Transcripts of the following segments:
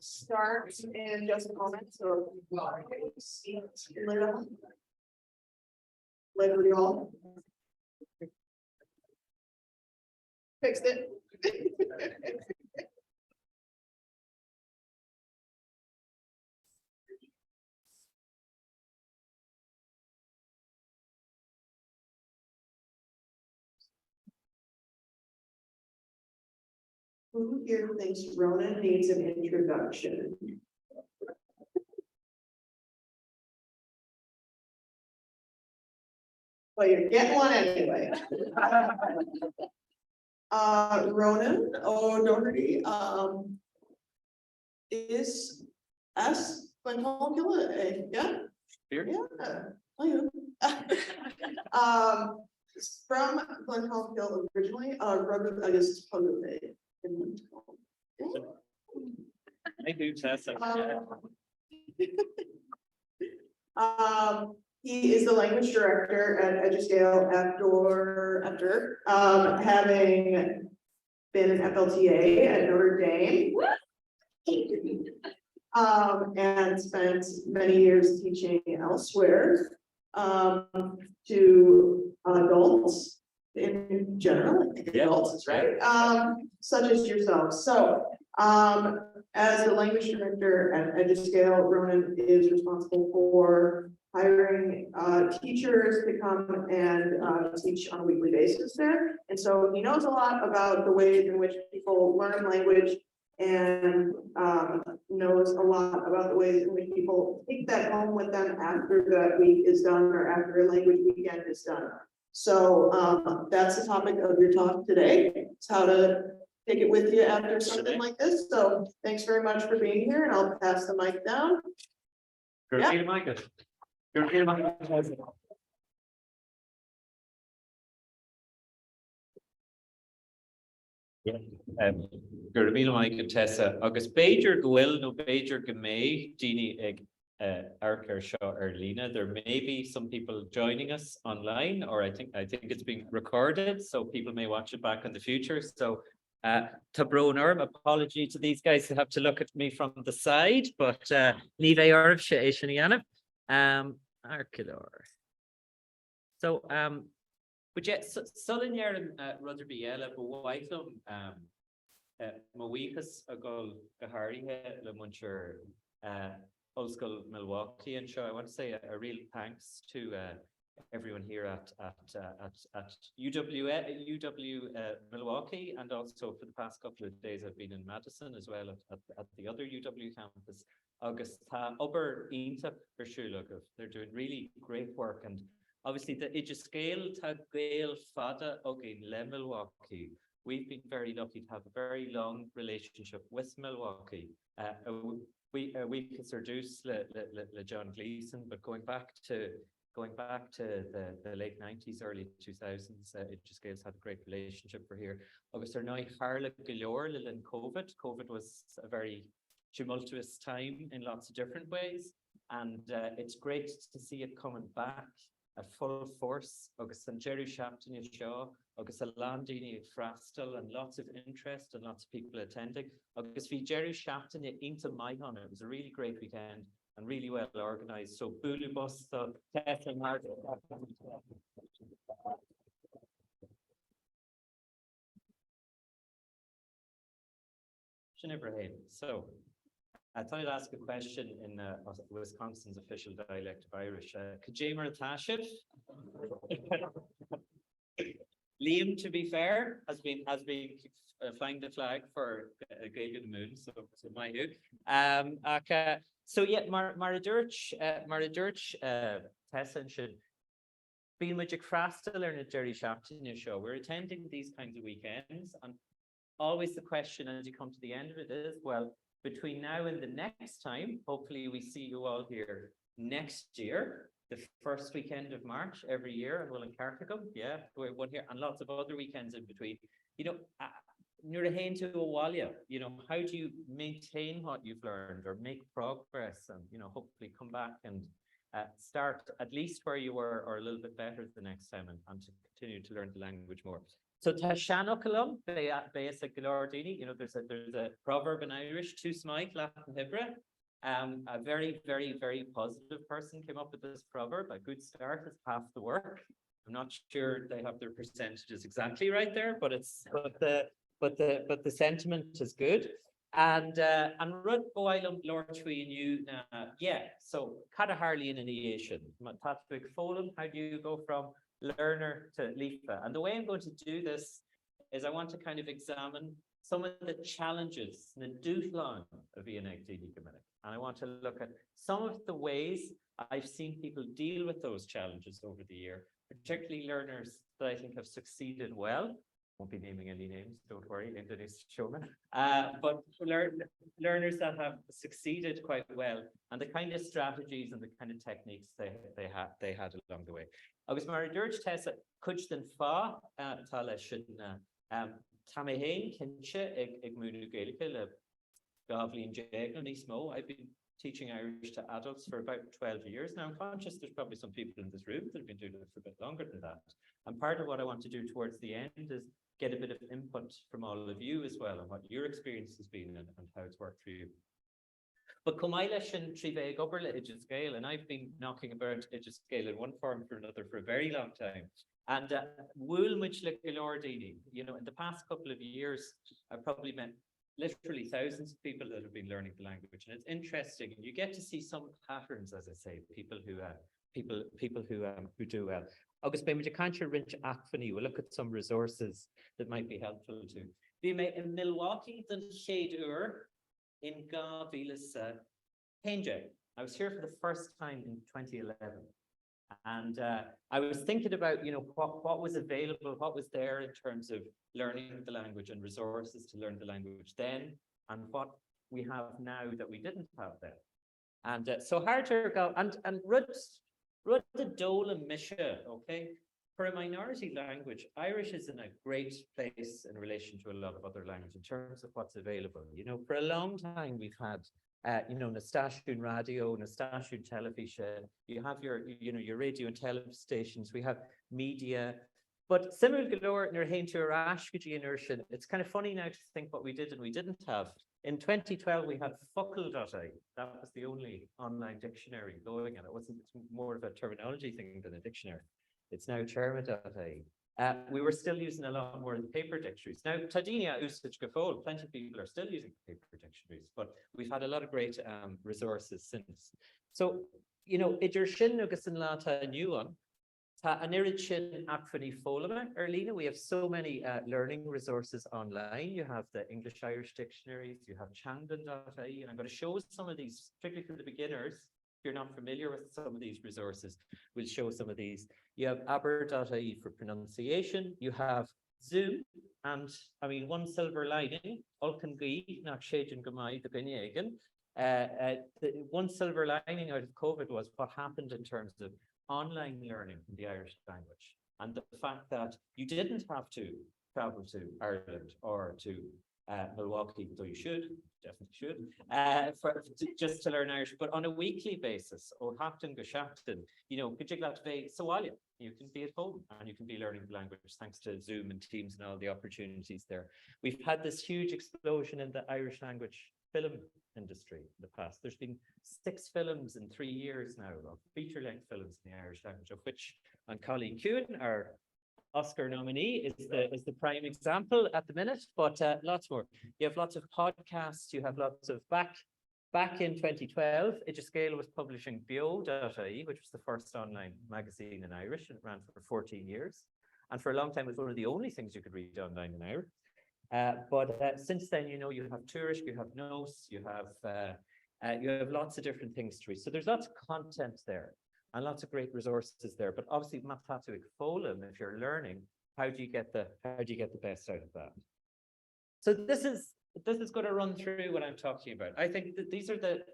Start in just a moment, so. Literally all. Fixed it. Who here thinks Rónán needs an introduction? Well, you're getting one anyway. Rónán Ó Dochartaigh, is yeah. Here? Yeah. Oh, yeah. From Glencoe originally, I guess probably in I do test. He is the language director at Eduscale after having been an FLTA at Notre Dame. And spent many years teaching elsewhere to adults in general, I think adults is right, such as yourself. So as the language director at Eduscale, Rónán is responsible for hiring teachers to come and teach on a weekly basis there. And so he knows a lot about the ways in which people learn language and knows a lot about the ways in which people take that home with them after that week is done or after a language weekend is done. So that's the topic of your talk today. It's how to take it with you after something like this. So thanks very much for being here, and I'll pass the mic down. Gur mí mai Tessa agus Beiger gohfuil no Beiger Gamay Dini ag Archer Shaw Erlina. There may be some people joining us online, or I think it's being recorded, so people may watch it back in the future. So Tabroner, apology to these guys who have to look at me from the side, but Nive Arv Shaniana. Arcador. So but yeah, Sullen Yaran Rutherby Ella, but Whitelum Mawikas Agol Gahari Le Muncher Old School Milwaukee, and so I want to say a real thanks to everyone here at UW Milwaukee, and also for the past couple of days I've been in Madison as well at the other UW campus. August Ober Inta Bershulogov. They're doing really great work, and obviously the Eduscale Gael Fada Ogin Le Milwaukee. We've been very lucky to have a very long relationship with Milwaukee. We could seduce le John Gleason, but going back to the late 90s, early 2000s, Eduscale's had a great relationship for here. August now Harla Galore in COVID. COVID was a very tumultuous time in lots of different ways, and it's great to see it coming back at full force. August and Jerry Shapton is Shaw, August Alandini at Frastal, and lots of interest and lots of people attending. August v Jerry Shapton into Maith. It was a really great weekend and really well organized. So Bulu Bus, Tesla Martin. So I thought I'd ask a question in Wisconsin's official dialect of Irish. Kajamer Tashif. Liam, to be fair, has been flying the flag for Gaelic the Moon, so my hook. So yeah, Maradurch, Tessin should be in Magic Frastal or a Jerry Shapton show. We're attending these kinds of weekends, and always the question as you come to the end of it is, well, between now and the next time, hopefully we see you all here next year, the first weekend of March every year, and we'll in Carthagum, yeah, we're one here, and lots of other weekends in between. You know, you're a to Awalia, you know, how do you maintain what you've learned or make progress, and, you know, hopefully come back and start at least where you were or a little bit better the next time, and to continue to learn the language more. So Tashanocalum, basic Gilordini, there's a proverb in Irish, two smite, Latin Hibra. A very, very, very positive person came up with this proverb. A good start is half the work. I'm not sure they have their percentages exactly right there, but the sentiment is good. And Rud Boilum Lord Tweed you so Cata Harley in initiation. Patrick Folum, how do you go from learner to Lifa? And the way I'm going to do this is I want to kind of examine some of the challenges, the dúthlan of Ianagdini Giminic. And I want to look at some of the ways I've seen people deal with those challenges over the year, particularly learners that I think have succeeded well. Won't be naming any names, don't worry, Indonesia showman. But learners that have succeeded quite well, and the kind of strategies and the kind of techniques they had along the way. Agus mar dúirt Tessa Kuchtan Fa Tala Shidna Tamahain Kincha ag Munu Gaelica le Gavlin Jagna Nismo. I've been teaching Irish to adults for about 12 years now. I'm conscious there's probably some people in this room that have been doing it for a bit longer than that. And part of what I want to do towards the end is get a bit of input from all of you as well, and what your experience has been and how it's worked for you. But Comailish and Trive Goberla Idgescale, and I've been knocking about Idgescale in one form or another for a very long time. And Woolmich Lordini, in the past couple of years, I've probably met literally thousands of people that have been learning the language, and it's interesting, and you get to see some patterns, as I say, people who do well. August maybe can't rinch Acfany, we'll look at some resources that might be helpful to. In Milwaukee, the shade in Gavilas Kenja. I was here for the first time in 2011. And I was thinking about, what was available, what was there in terms of learning the language and resources to learn the language then, and what we have now that we didn't have then. And so harder go and Rud the Dola Misha, okay? For a minority language, Irish is in a great place in relation to a lot of other languages in terms of what's available. For a long time we've had Nastashun radio, Nastashun television, you have your radio and television stations, we have media, but similar galore in your hain to Arashkaji inertia. It's kind of funny now to think what we did and we didn't have. In 2012, we had Fuckle.I. That was the only online dictionary going, and it's more of a terminology thing than a dictionary. It's now Cherma.I. We were still using a lot more of the paper dictionaries. Now, Tadinia Usage Gafol, plenty of people are still using paper dictionaries, but we've had a lot of great resources since. So, Idir Shin Nugasan Lata, a new one. Anirid Shin Acfani Folama, Erlina, we have so many learning resources online. You have the English Irish dictionaries, you have Chandan.I, and I'm going to show some of these, particularly for the beginners. If you're not familiar with some of these resources, we'll show some of these. You have Aber.I for pronunciation, you have Zoom, and I mean, one silver lining, Ulkangui, not Shajan Gamai, the Benyagan. The one silver lining out of COVID was what happened in terms of online learning in the Irish language, and the fact that you didn't have to travel to Ireland or to Milwaukee, though you definitely should, just to learn Irish, but on a weekly basis, or Hafton Gashafton, Somalia, you can be at home and you can be learning the language thanks to Zoom and Teams and all the opportunities there. We've had this huge explosion in the Irish language film industry in the past. There's been 6 films in 3 years now, of feature-length films in the Irish language, of which Colleen Kuhn, our Oscar nominee, is the prime example at the minute, but lots more. You have lots of podcasts, you have lots of back in 2012, Idgescale was publishing Bio.I, which was the first online magazine in Irish, and it ran for 14 years. And for a long time, it was one of the only things you could read online in Irish. But since then, you have Tourish, you have Nos, you have lots of different things to read. So there's lots of content there and lots of great resources there. But obviously, Matatu Folum, if you're learning, how do you get the best out of that? So this is going to run through what I'm talking about. I think that these are the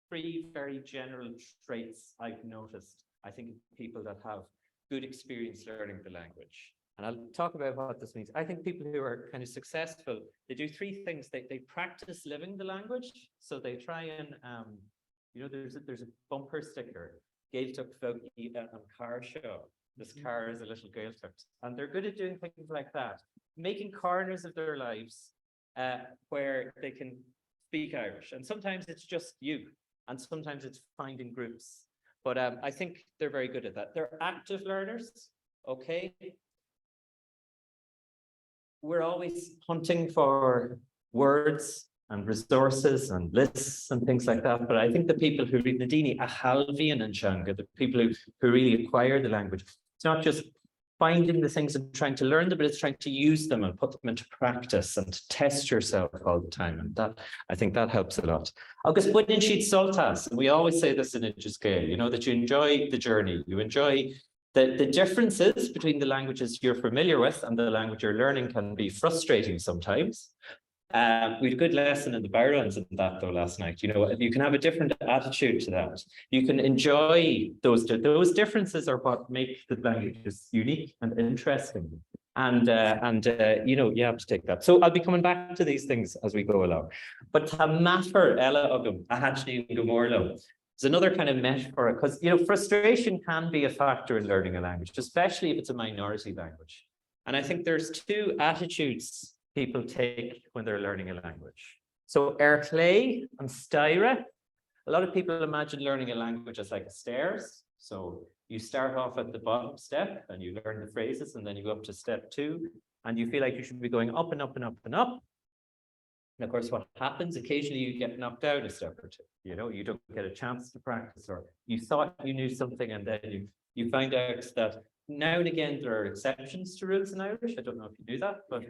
3 very general traits I've noticed. I think people that have good experience learning the language. And I'll talk about what this means. I think people who are kind of successful, they do 3 things. They practice living the language. So they try and, there's a bumper sticker, Gaeltacht Folk an car show. This car is a little Gaeltacht. And they're good at doing things like that, making corners of their lives where they can speak Irish. And sometimes it's just you, and sometimes it's finding groups. But I think they're very good at that. They're active learners, okay? We're always hunting for words and resources and lists and things like that. But I think the people who read Nadini, Ahalvian and Shanga, the people who really acquire the language, it's not just finding the things and trying to learn them, but it's trying to use them and put them into practice and test yourself all the time. And that, I think that helps a lot. Agus buin sheet soltas, and we always say this in Scale, you know, that you enjoy the journey, you enjoy the differences between the languages you're familiar with and the language you're learning can be frustrating sometimes. We had a good lesson in the Barons in that though last night. You know, you can have a different attitude to that. You can enjoy those differences are what make the languages unique and interesting. And you know, you have to take that. So I'll be coming back to these things as we go along. But matter Ella Ogum, Ahachni Gomorlo. It's another kind of metaphor because, you know, frustration can be a factor in learning a language, especially if it's a minority language. And I think there's two attitudes people take when they're learning a language. So Erclay and Styra, a lot of people imagine learning a language as like a stairs. So you start off at the bottom step and you learn the phrases and then you go up to step 2 and you feel like you should be going up and up and up and up. And of course, what happens, occasionally you get knocked down a step or two, you know, you don't get a chance to practice, or you thought you knew something and then you find out that now and again there are exceptions to rules in Irish. I don't know if you knew that, but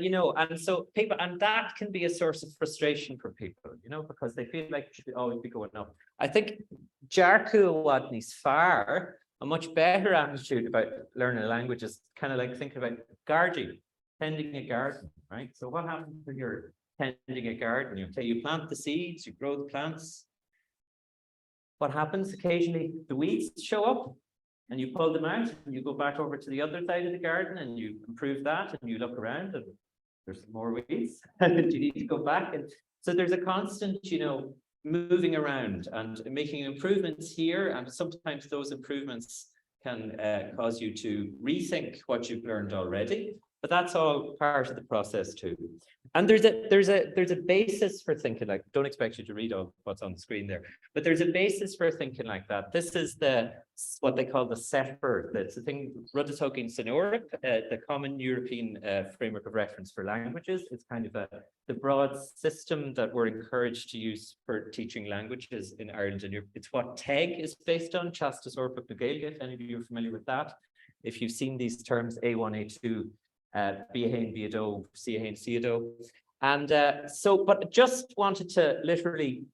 you know, and so people, and that can be a source of frustration for people, you know, because they feel like you should always be going up. I think Jarku Wadney's far a much better attitude about learning a language is kind of like thinking about gardening. Tending a garden, right? So what happens when you're tending a garden? You plant the seeds, you grow the plants. What happens occasionally? The weeds show up and you pull them out and you go back over to the other side of the garden and you improve that and you look around and there's some more weeds and you need to go back. And so there's a constant, you know, moving around and making improvements here. And sometimes those improvements can cause you to rethink what you've learned already. But that's all part of the process too. And there's a basis for thinking like, don't expect you to read all what's on the screen there, but there's a basis for thinking like that. This is what they call the SEFR. That's the thing, Rudatokin Sonoric, the Common European Framework of Reference for Languages. It's kind of the broad system that we're encouraged to use for teaching languages in Ireland and Europe. It's what TEG is based on, Chastas Orpuk Nagelga, if any of you are familiar with that. If you've seen these terms, A1, A2, Biahain, Biado, Ciahain, Ciado. And but just wanted to literally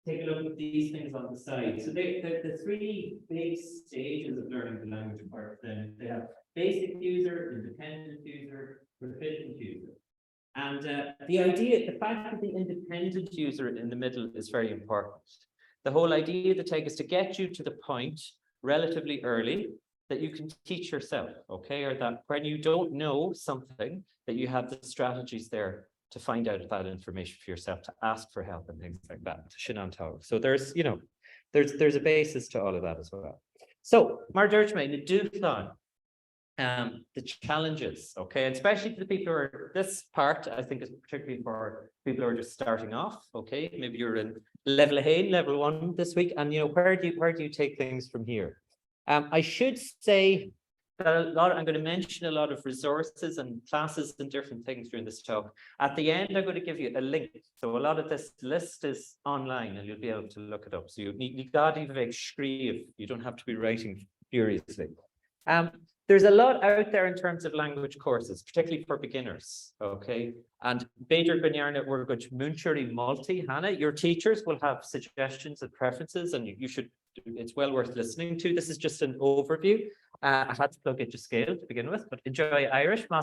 take a look at these things on the side. So the 3 big stages of learning the language apart from them, they have basic user, independent user, proficient user. And the fact that the independent user in the middle is very important. The whole idea of the TEG is to get you to the point relatively early that you can teach yourself, okay? Or that when you don't know something, that you have the strategies there to find out that information for yourself, to ask for help and things like that. So there's, you know, there's a basis to all of that as well. So, Mar Dirchme, the Dúchlan, the challenges, okay? And especially for the people who are, this part, I think is particularly for people who are just starting off, okay? Maybe you're in level 1 this week, and you know, where do you take things from here? I should say that I'm going to mention a lot of resources and classes and different things during this talk. At the end, I'm going to give you a link. So a lot of this list is online and you'll be able to look it up. So you got to you don't have to be writing furiously. There's a lot out there in terms of language courses, particularly for beginners, okay? And Beidir Ganyarna, we're going to Munchuri Multi. Hannah, your teachers will have suggestions and preferences, and you should, it's well worth listening to. This is just an overview. I had to plug into Scale to begin with, but enjoy Irish. We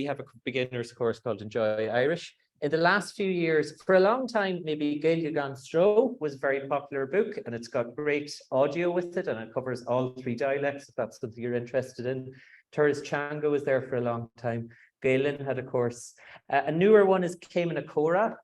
have a beginner's course called Enjoy Irish. In the last few years, for a long time, maybe Gaeilge Gan Stro was a very popular book, and it's got great audio with it, and it covers all 3 dialects, if that's something you're interested in. Turas Chango was there for a long time. Galen had a course. A newer one is Cayman Akora,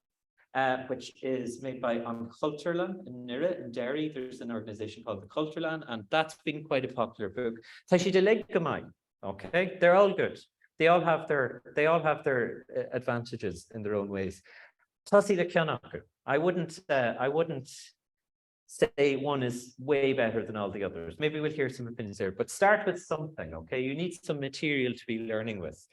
which is made by Culturlan in Nira in Derry. There's an organization called the Culturlan, and that's been quite a popular book. Tashi de okay, they're all good. They all have their advantages in their own ways. Tasi le Kianaku. I wouldn't say one is way better than all the others. Maybe we'll hear some opinions there, but start with something, okay? You need some material to be learning with.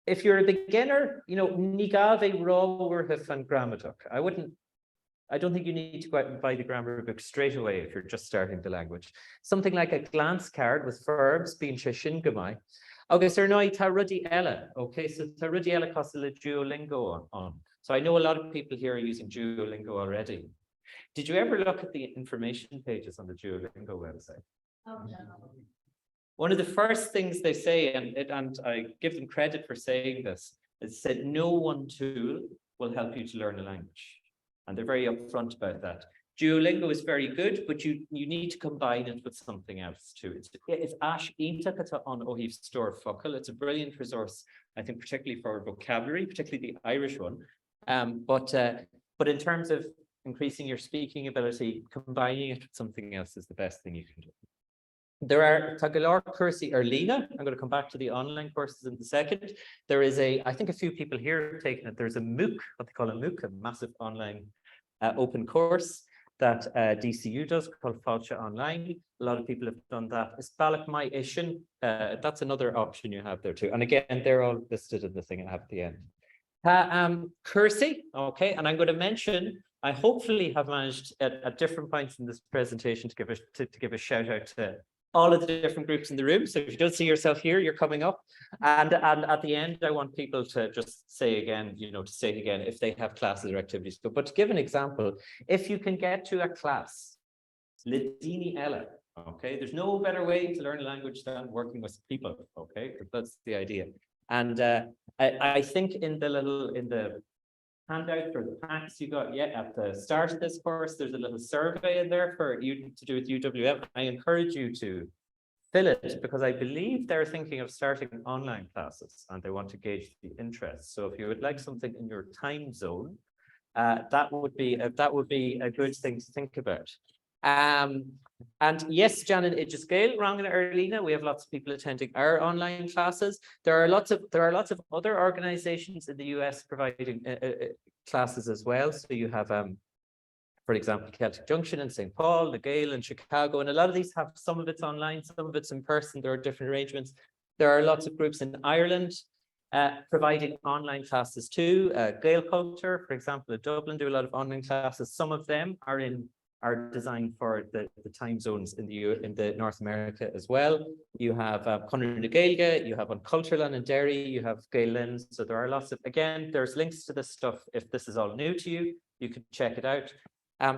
If you're a beginner, you know, Nigave Rawurhif and Grammatic. I don't think you need to go out and buy the grammar book straight away if you're just starting the language. Something like a glance card with verbs being Shin Gamai. August or no Tarudi Ella. Okay, so Tarudi Ella costs a Duolingo on. So I know a lot of people here are using Duolingo already. Did you ever look at the information pages on the Duolingo website? Oh, no. One of the first things they say, and I give them credit for saying this, is said no one tool will help you to learn a language. And they're very upfront about that. Duolingo is very good, but you need to combine it with something else too. It's Ash Intakata on Ohif Store Focal. It's a brilliant resource, I think, particularly for vocabulary, particularly the Irish one. But in terms of increasing your speaking ability, combining it with something else is the best thing you can do. There are Tagalog Kursi Erlina. I'm going to come back to the online courses in a second. There is I think a few people here have taken it. There's a MOOC, what they call a MOOC, a massive online open course that DCU does called Falcha Online. A lot of people have done that. Isbalak My Ishin, that's another option you have there too. And again, they're all listed in the thing I have at the end. Kursi, okay, and I'm going to mention, I hopefully have managed at different points in this presentation to give a shout out to all of the different groups in the room. So if you don't see yourself here, you're coming up. And at the end, I want people to just say again, you know, to say it again if they have classes or activities. But to give an example, if you can get to a class, Lidini Ella, okay, there's no better way to learn a language than working with people, okay? That's the idea. And I think in the handout or the packs you got at the start of this course, there's a little survey in there for you to do with UWM. I encourage you to fill it because I believe they're thinking of starting online classes and they want to gauge the interest. So if you would like something in your time zone, that would be a good thing to think about. And yes, Janet Idjascale, Rónán Erlina, we have lots of people attending our online classes. There are lots of other organizations in the US providing classes as well. So you have, for example, Celtic Junction in St. Paul, the Gale in Chicago, and a lot of these have some of it's online, some of it's in person. There are different arrangements. There are lots of groups in Ireland providing online classes too. Gale Culture, for example, in Dublin do a lot of online classes. Some of them are designed for the time zones in the North America as well. You have Conor na Gaeilge, you have on Culturlan in Derry, you have Gaelin. So there are lots of, again, there's links to this stuff. If this is all new to you, you can check it out.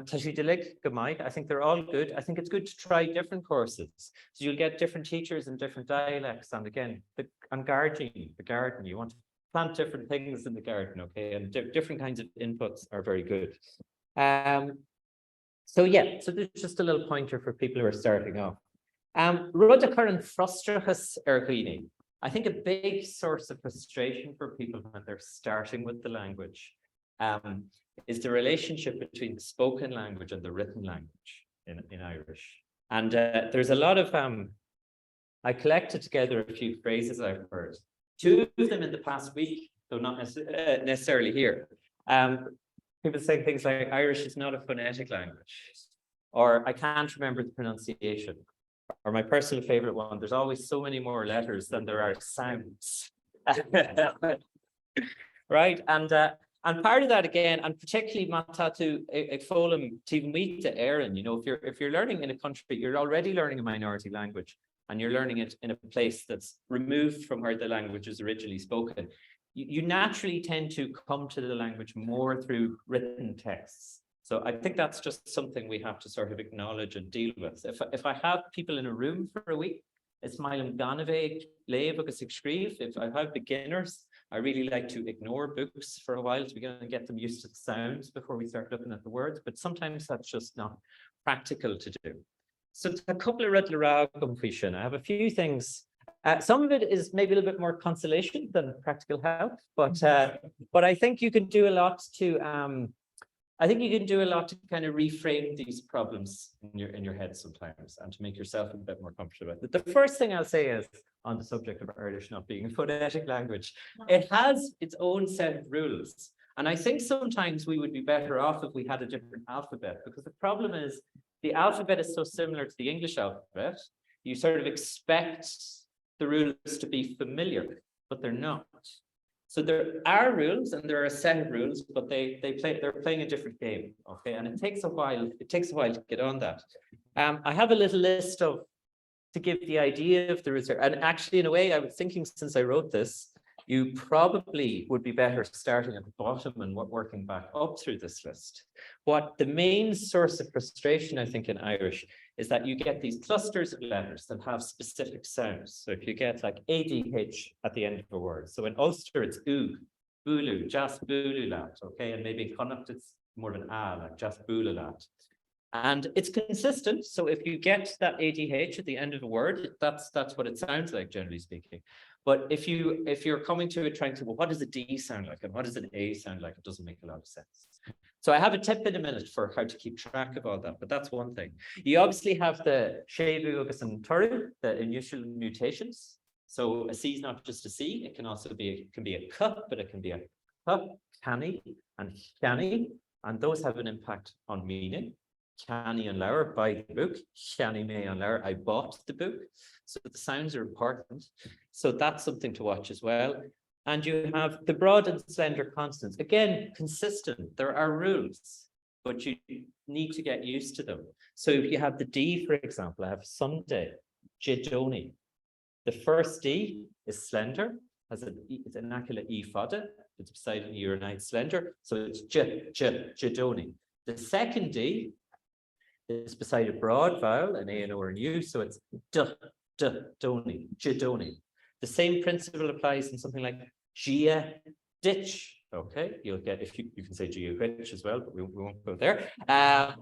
Tashi Dilig, Gamai, I think they're all good. I think it's good to try different courses. So you'll get different teachers in different dialects. And again, I'm gardening, the garden, you want to plant different things in the garden, okay? And different kinds of inputs are very good. So yeah, so there's just a little pointer for people who are starting off. Rud current frustrachus erghini. I think a big source of frustration for people when they're starting with the language is the relationship between the spoken language and the written language in Irish. And there's a lot of, I collected together a few phrases I've heard. Two of them in the past week, though not necessarily here. People say things like Irish is not a phonetic language, or I can't remember the pronunciation, or my personal favorite one, there's always so many more letters than there are sounds. Right, and part of that again, and particularly Matatu Folum Tivmita Aaron, you know, if you're learning in a country, you're already learning a minority language, and you're learning it in a place that's removed from where the language is originally spoken. You naturally tend to come to the language more through written texts. So I think that's just something we have to sort of acknowledge and deal with. If I have people in a room for a week, it's Milam Ganave, if I have beginners, I really like to ignore books for a while to begin and get them used to the sounds before we start looking at the words, but sometimes that's just not practical to do. So a couple of I have a few things. Some of it is maybe a little bit more consolation than practical help, but I think you can do a lot to I think you can do a lot to kind of reframe these problems in your head sometimes and to make yourself a bit more comfortable with it. The first thing I'll say is on the subject of Irish not being a phonetic language, it has its own set of rules. And I think sometimes we would be better off if we had a different alphabet, because the problem is the alphabet is so similar to the English alphabet. You sort of expect the rules to be familiar, but they're not. So there are rules and there are a set of rules, but they're playing a different game. Okay, and it takes a while to get on that. I have a little list to give the idea of the rules here. And actually, in a way, I was thinking since I wrote this, you probably would be better starting at the bottom and working back up through this list. What the main source of frustration, I think, in Irish is that you get these clusters of letters that have specific sounds. So if you get like ADH at the end of a word. So in Ulster, it's oo, bulu, just bululat, okay? And maybe in Connacht, it's more of an a, like just bululat. And it's consistent. So if you get that ADH at the end of a word, that's what it sounds like, generally speaking. But if you're coming to it trying to, well, what does a D sound like? And what does an A sound like? It doesn't make a lot of sense. So I have a tip in a minute for how to keep track of all that, but that's one thing. You obviously have the Shevu, Agus, and Turu, the initial mutations. So a C is not just a C, it can also be, a cup, but it can be a cup, canny, and canny, and those have an impact on meaning. Canny and Laura, buy the book. Canny May and Laura, I bought the book. So the sounds are important. So that's something to watch as well. And you have the broad and slender consonants. Again, consistent. There are rules, but you need to get used to them. So if you have the D, for example, I have Sunday, Jidoni. The first D is slender, has it's an acula E fada. It's beside an urinate slender. So it's Jidoni. The second D is beside a broad vowel, an A, an O, or an U, so it's doni, jidoni. The same principle applies in something like gia ditch. Okay, you'll get, if you can say gia ditch as well, but we won't go there. But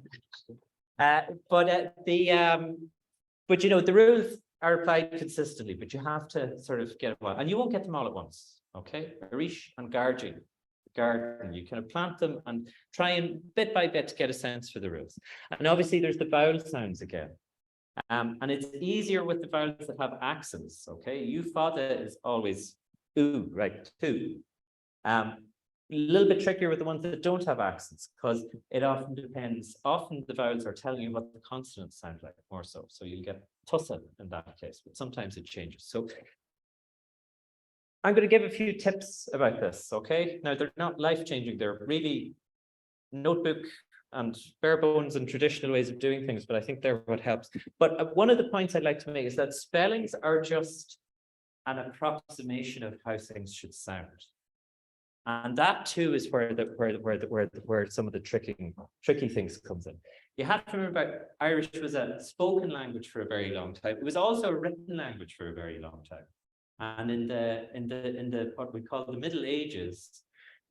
you know, the rules are applied consistently, but you have to sort of get one, and you won't get them all at once. Okay, Arish and Gargi. Garden, you kind of plant them and try and bit by bit to get a sense for the rules. And obviously there's the vowel sounds again. And it's easier with the vowels that have accents, okay? Eufada is always oo, right, two. A little bit trickier with the ones that don't have accents, because it often depends, often the vowels are telling you what the consonants sound like more so. So you'll get tussa in that case, but sometimes it changes. So I'm going to give a few tips about this, okay? Now, they're not life-changing. They're really notebook and bare bones and traditional ways of doing things, but I think they're what helps. But one of the points I'd like to make is that spellings are just an approximation of how things should sound. And that too is where some of the tricky things comes in. You have to remember, Irish was a spoken language for a very long time. It was also a written language for a very long time. And in the what we call the Middle Ages,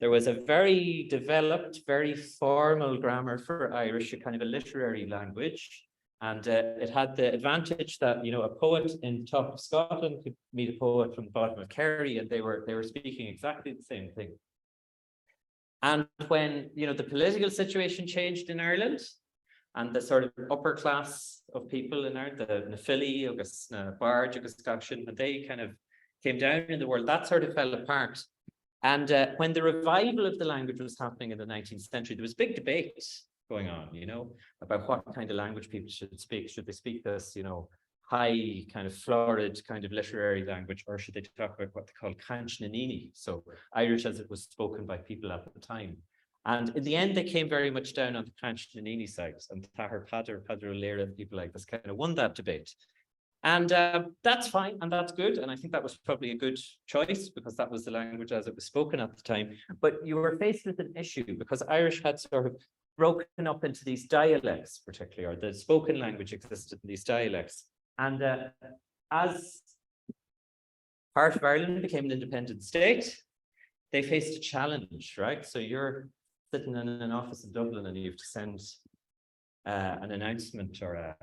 there was a very developed, very formal grammar for Irish, a kind of a literary language. And it had the advantage that, you know, a poet in top of Scotland could meet a poet from the bottom of Kerry, and they were speaking exactly the same thing. And when, you know, the political situation changed in Ireland, and the sort of upper class of people in Ireland, the Nafili, Agus Barge, Agus Gakshin, and they kind of came down in the world, that sort of fell apart. And when the revival of the language was happening in the 19th century, there was big debate going on, you know, about what kind of language people should speak. Should they speak this, you know, high kind of florid kind of literary language, or should they talk about what they call Canchnanini, so Irish as it was spoken by people at the time? And in the end, they came very much down on the Canchnanini side, and Tahar Padar, Lera, and people like this kind of won that debate. And that's fine, and that's good. And I think that was probably a good choice, because that was the language as it was spoken at the time. But you were faced with an issue, because Irish had sort of broken up into these dialects, particularly, or the spoken language existed in these dialects. And as part of Ireland became an independent state, they faced a challenge, right? So you're sitting in an office in Dublin and you have to send an announcement or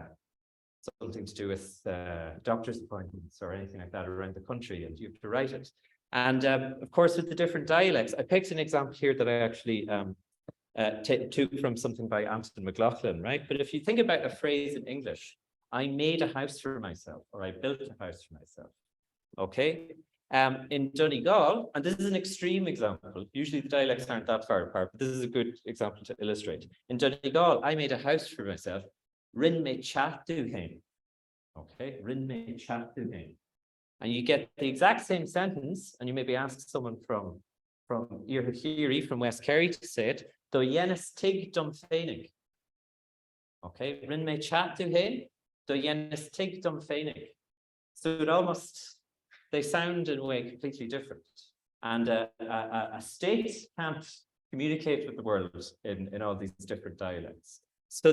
something to do with doctor's appointments or anything like that around the country, and you have to write it. And of course, with the different dialects, I picked an example here that I actually took from something by Anton McLaughlin, right? But if you think about a phrase in English, I made a house for myself, or I built a house for myself. Okay. In Donegal, and this is an extreme example, usually the dialects aren't that far apart, but this is a good example to illustrate. In Donegal, I made a house for myself. Rin me chat do him. Okay, rin me chat do him. And you get the exact same sentence, and you maybe ask someone from Irhiri, from West Kerry, to say it. Do yenis tig dum fenig. Okay, rin me chat do him. Do yenis tig dum fenig. So it almost, they sound in a way completely different. And a state can't communicate with the world in all these different dialects. So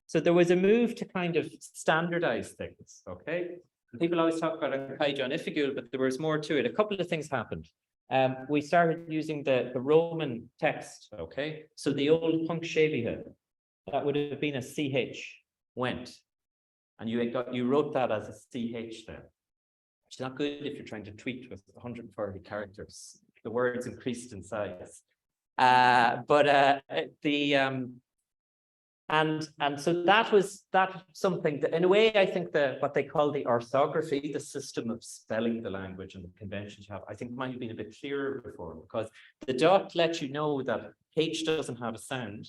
so there was a move to kind of standardize things, okay? People always talk about a Kaijon Ifigul, but there was more to it. A couple of things happened. We started using the Roman text, okay? So the old punctualia, that would have been a CH, went. And you wrote that as a CH there. It's not good if you're trying to tweet with 140 characters. The words increased in size. And so that was something that, in a way, I think what they call the orthography, the system of spelling the language and the conventions you have, I think might have been a bit clearer before, because the dot lets you know that H doesn't have a sound.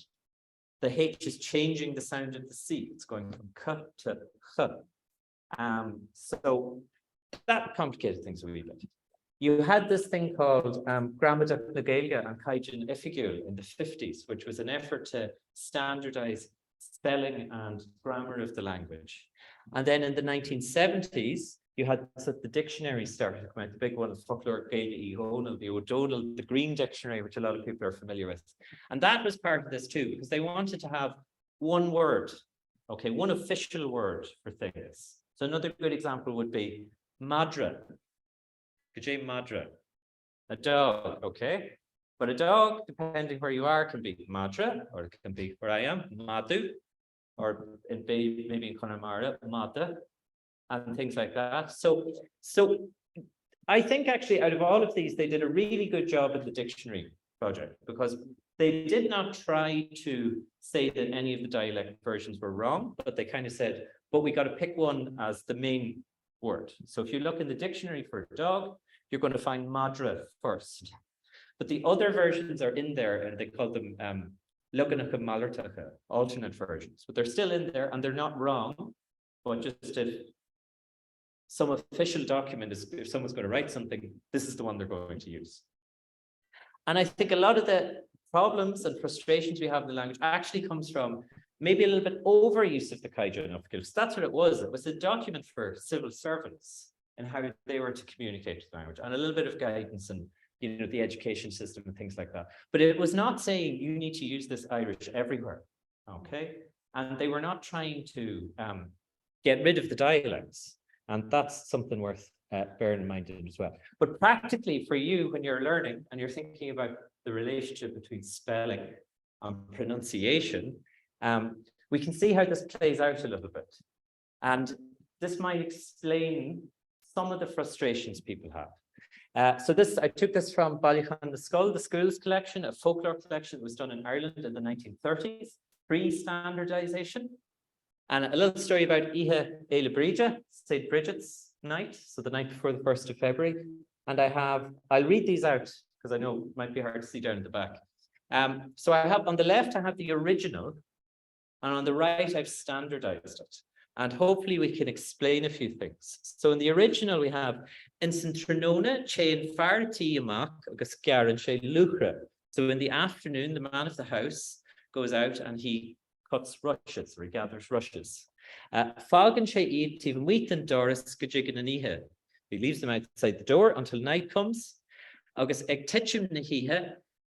The H is changing the sound of the C. It's going from K to Ch. So that complicated things a wee bit. You had this thing called Gramadach na Gaeilge and Kaijon Ifigul in the 50s, which was an effort to standardize spelling and grammar of the language. And then in the 1970s, you had the dictionary started to come out, the big one, the Folklore Gaeilge O'Donnell, the O'Donnell, the Green Dictionary, which a lot of people are familiar with. And that was part of this too, because they wanted to have one word, okay, one official word for things. So another good example would be Madra. Gajay Madra. A dog, okay? But a dog, depending where you are, can be Madra, or it can be where I am, Madu, or maybe in Connemara, Mada, and things like that. So I think actually out of all of these, they did a really good job at the dictionary project, because they did not try to say that any of the dialect versions were wrong, but they kind of said, but we got to pick one as the main word. So if you look in the dictionary for dog, you're going to find Madra first. But the other versions are in there, and they call them Luganaka Malartacha, alternate versions. But they're still in there, and they're not wrong. But just if some official document is, if someone's going to write something, this is the one they're going to use. And I think a lot of the problems and frustrations we have in the language actually comes from maybe a little bit overuse of the Kaijon Ifigul. That's what it was. It was a document for civil servants and how they were to communicate the language, and a little bit of guidance and, you know, the education system and things like that. But it was not saying you need to use this Irish everywhere, okay? And they were not trying to get rid of the dialects, and that's something worth bearing in mind as well. But practically for you, when you're learning and you're thinking about the relationship between spelling and pronunciation, we can see how this plays out a little bit. And this might explain some of the frustrations people have. So I took this from Ballychan the Skull, the Schools collection, a folklore collection that was done in Ireland in the 1930s, pre-standardization. And a little story about Ihe Eile Bride, St. Bridget's night, so the night before the 1st of February. And I'll read these out because I know it might be hard to see down at the back. So I have, on the left, I have the original, and on the right, I've standardized it. And hopefully we can explain a few things. So in the original, we have in Trinona, Chain Farti Amak, agus Garan Che Lucre. So in the afternoon, the man of the house goes out and he cuts rushes, or he gathers rushes. Fagan Che Eve, Tivin Wheat and Doris, Gajigan and Ihe. He leaves them outside the door until night comes. Agus Egtechum Nahihe,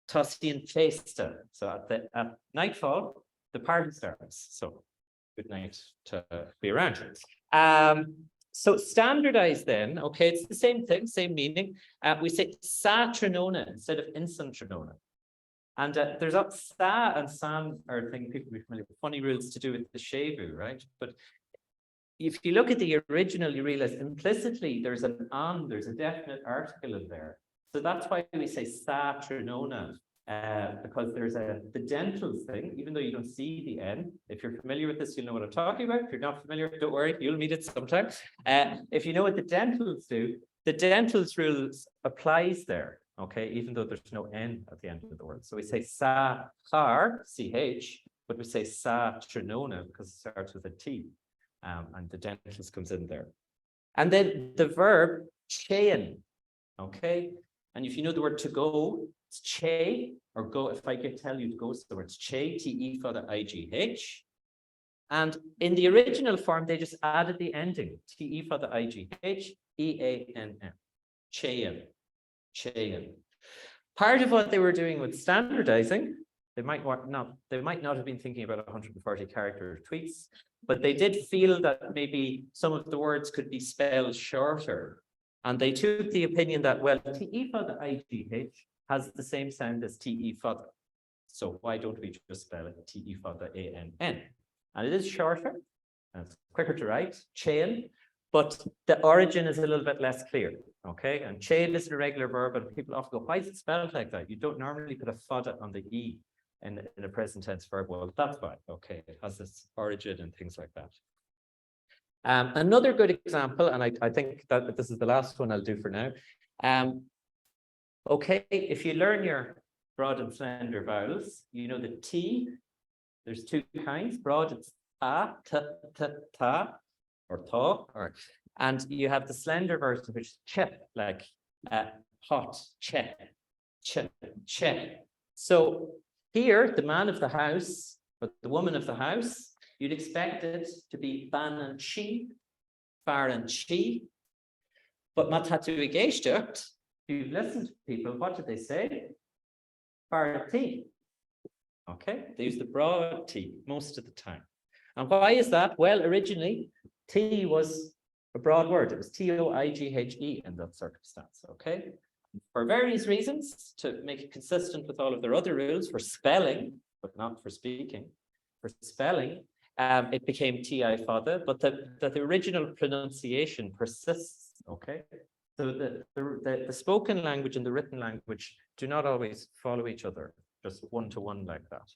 Tossian Festa. So at nightfall, the party starts. So good night to be around. So standardized then, okay, it's the same thing, same meaning. We say sa trinona instead of insan trinona. And there's up sa and san are things people be familiar with, funny rules to do with the shevu, right? But if you look at the original, you realize implicitly there's an there's a definite article in there. So that's why we say sa trinona because there's the dentals thing, even though you don't see the N. If you're familiar with this, you'll know what I'm talking about. If you're not familiar, don't worry, you'll meet it sometime. If you know what the dentals do, the dentals rules applies there, okay, even though there's no N at the end of the word. So we say sa char, CH, but we say sa trinona because it starts with a T, and the dentals comes in there. And then the verb chain, okay? And if you know the word to go, it's che, or go, if I can tell you to go, so it's che, T-E for the I-G-H. And in the original form, they just added the ending, T-E for the I-G-H, E-A-N-N, chain, chain. Part of what they were doing with standardizing, they might not have been thinking about 140 character tweets, but they did feel that maybe some of the words could be spelled shorter. And they took the opinion that, well, T-E for the I-G-H has the same sound as T-E for the. So why don't we just spell it T-E for the A-N-N? And it is shorter, and it's quicker to write, chain, but the origin is a little bit less clear, okay? And chain is an irregular verb, and people often go, why is it spelled like that? You don't normally put a fada on the E in a present tense verb. Well, that's why, okay, it has this origin and things like that. Another good example, and I think that this is the last one I'll do for now. Okay, if you learn your broad and slender vowels, you know the T, there's two kinds. Broad, it's ta, ta, or ta, and you have the slender version, which is che, like hot, che. So here, the man of the house, or the woman of the house, you'd expect it to be ban and chi, far and chi. But matatu igeshtucht, if you've listened to people, what did they say? Far T. Okay, they use the broad T most of the time. And why is that? Well, originally, T was a broad word. It was T-O-I-G-H-E in that circumstance, okay? For various reasons, to make it consistent with all of their other rules for spelling, but not for speaking. For spelling, it became T-I fada, but the original pronunciation persists, okay? So the spoken language and the written language do not always follow each other, just one-to-one like that.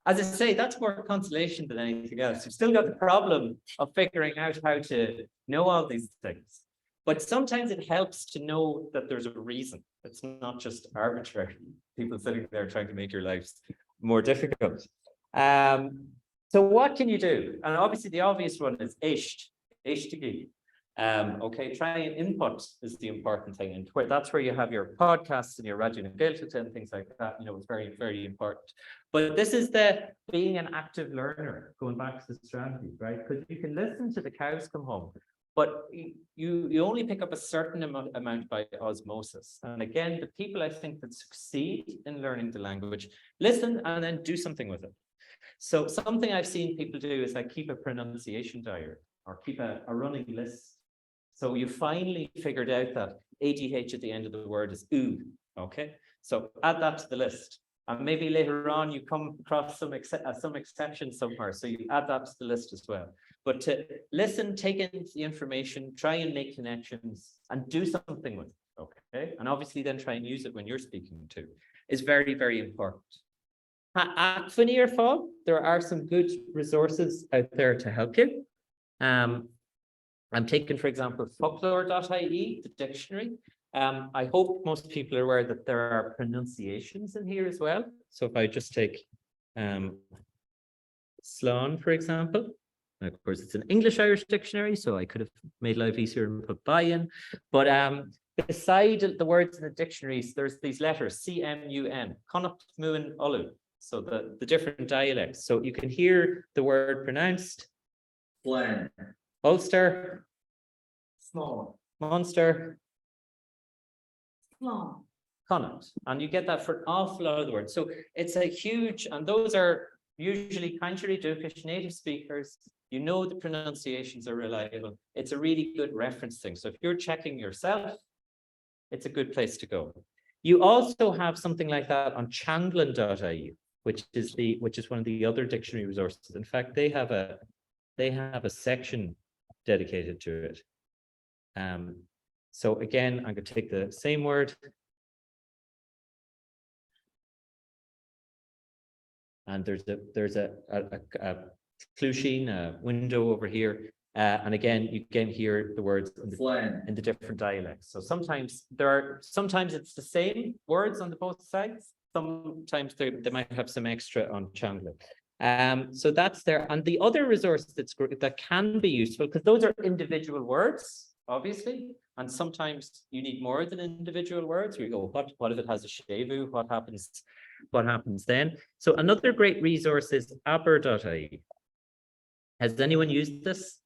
As I say, that's more consolation than anything else. You've still got the problem of figuring out how to know all these things. But sometimes it helps to know that there's a reason. It's not just arbitrary people sitting there trying to make your lives more difficult. So what can you do? And obviously the obvious one is ishtigi. Okay, try and input is the important thing. And that's where you have your podcasts and your radio and things like that. You know, it's very, very important. But this is the being an active learner, going back to the strategy, right? Because you can listen to the cows come home, but you only pick up a certain amount by osmosis. And again, the people I think that succeed in learning the language, listen and then do something with it. So something I've seen people do is like keep a pronunciation diary or keep a running list. So you finally figured out that ADH at the end of the word is oo, okay? So add that to the list. And maybe later on you come across some exception somewhere, so you add that to the list as well. But to listen, take in the information, try and make connections, and do something with it, okay? And obviously then try and use it when you're speaking too, is very, very important. At Fall, there are some good resources out there to help you. I'm taking, for example, folklore.ie, the dictionary. I hope most people are aware that there are pronunciations in here as well. So if I just take Slán, for example, and of course it's an English-Irish dictionary, so I could have made life easier and put by-in. But beside the words in the dictionaries, there's these letters, C-M-U-N, Connacht, Muin, Olu. So the different dialects. So you can hear the word pronounced. Flan. Ulster. Small. Munster. Small. Connacht. And you get that for an awful lot of the words. So it's a huge, and those are usually Country Dukish native speakers. You know the pronunciations are reliable. It's a really good reference thing. So if you're checking yourself, it's a good place to go. You also have something like that on Chandlan.ie, which is one of the other dictionary resources. In fact, they have a section dedicated to it. So again, I'm going to take the same word. and there's a clúisín, a window over here. And again, you can hear the words in the different dialects. So sometimes it's the same words on the both sides. Sometimes they might have some extra on Chandler. So that's there. And the other resource that can be useful, because those are individual words, obviously, and sometimes you need more than individual words. We go, what if it has a shevu? What happens then? So another great resource is aber.ie. Has anyone used this?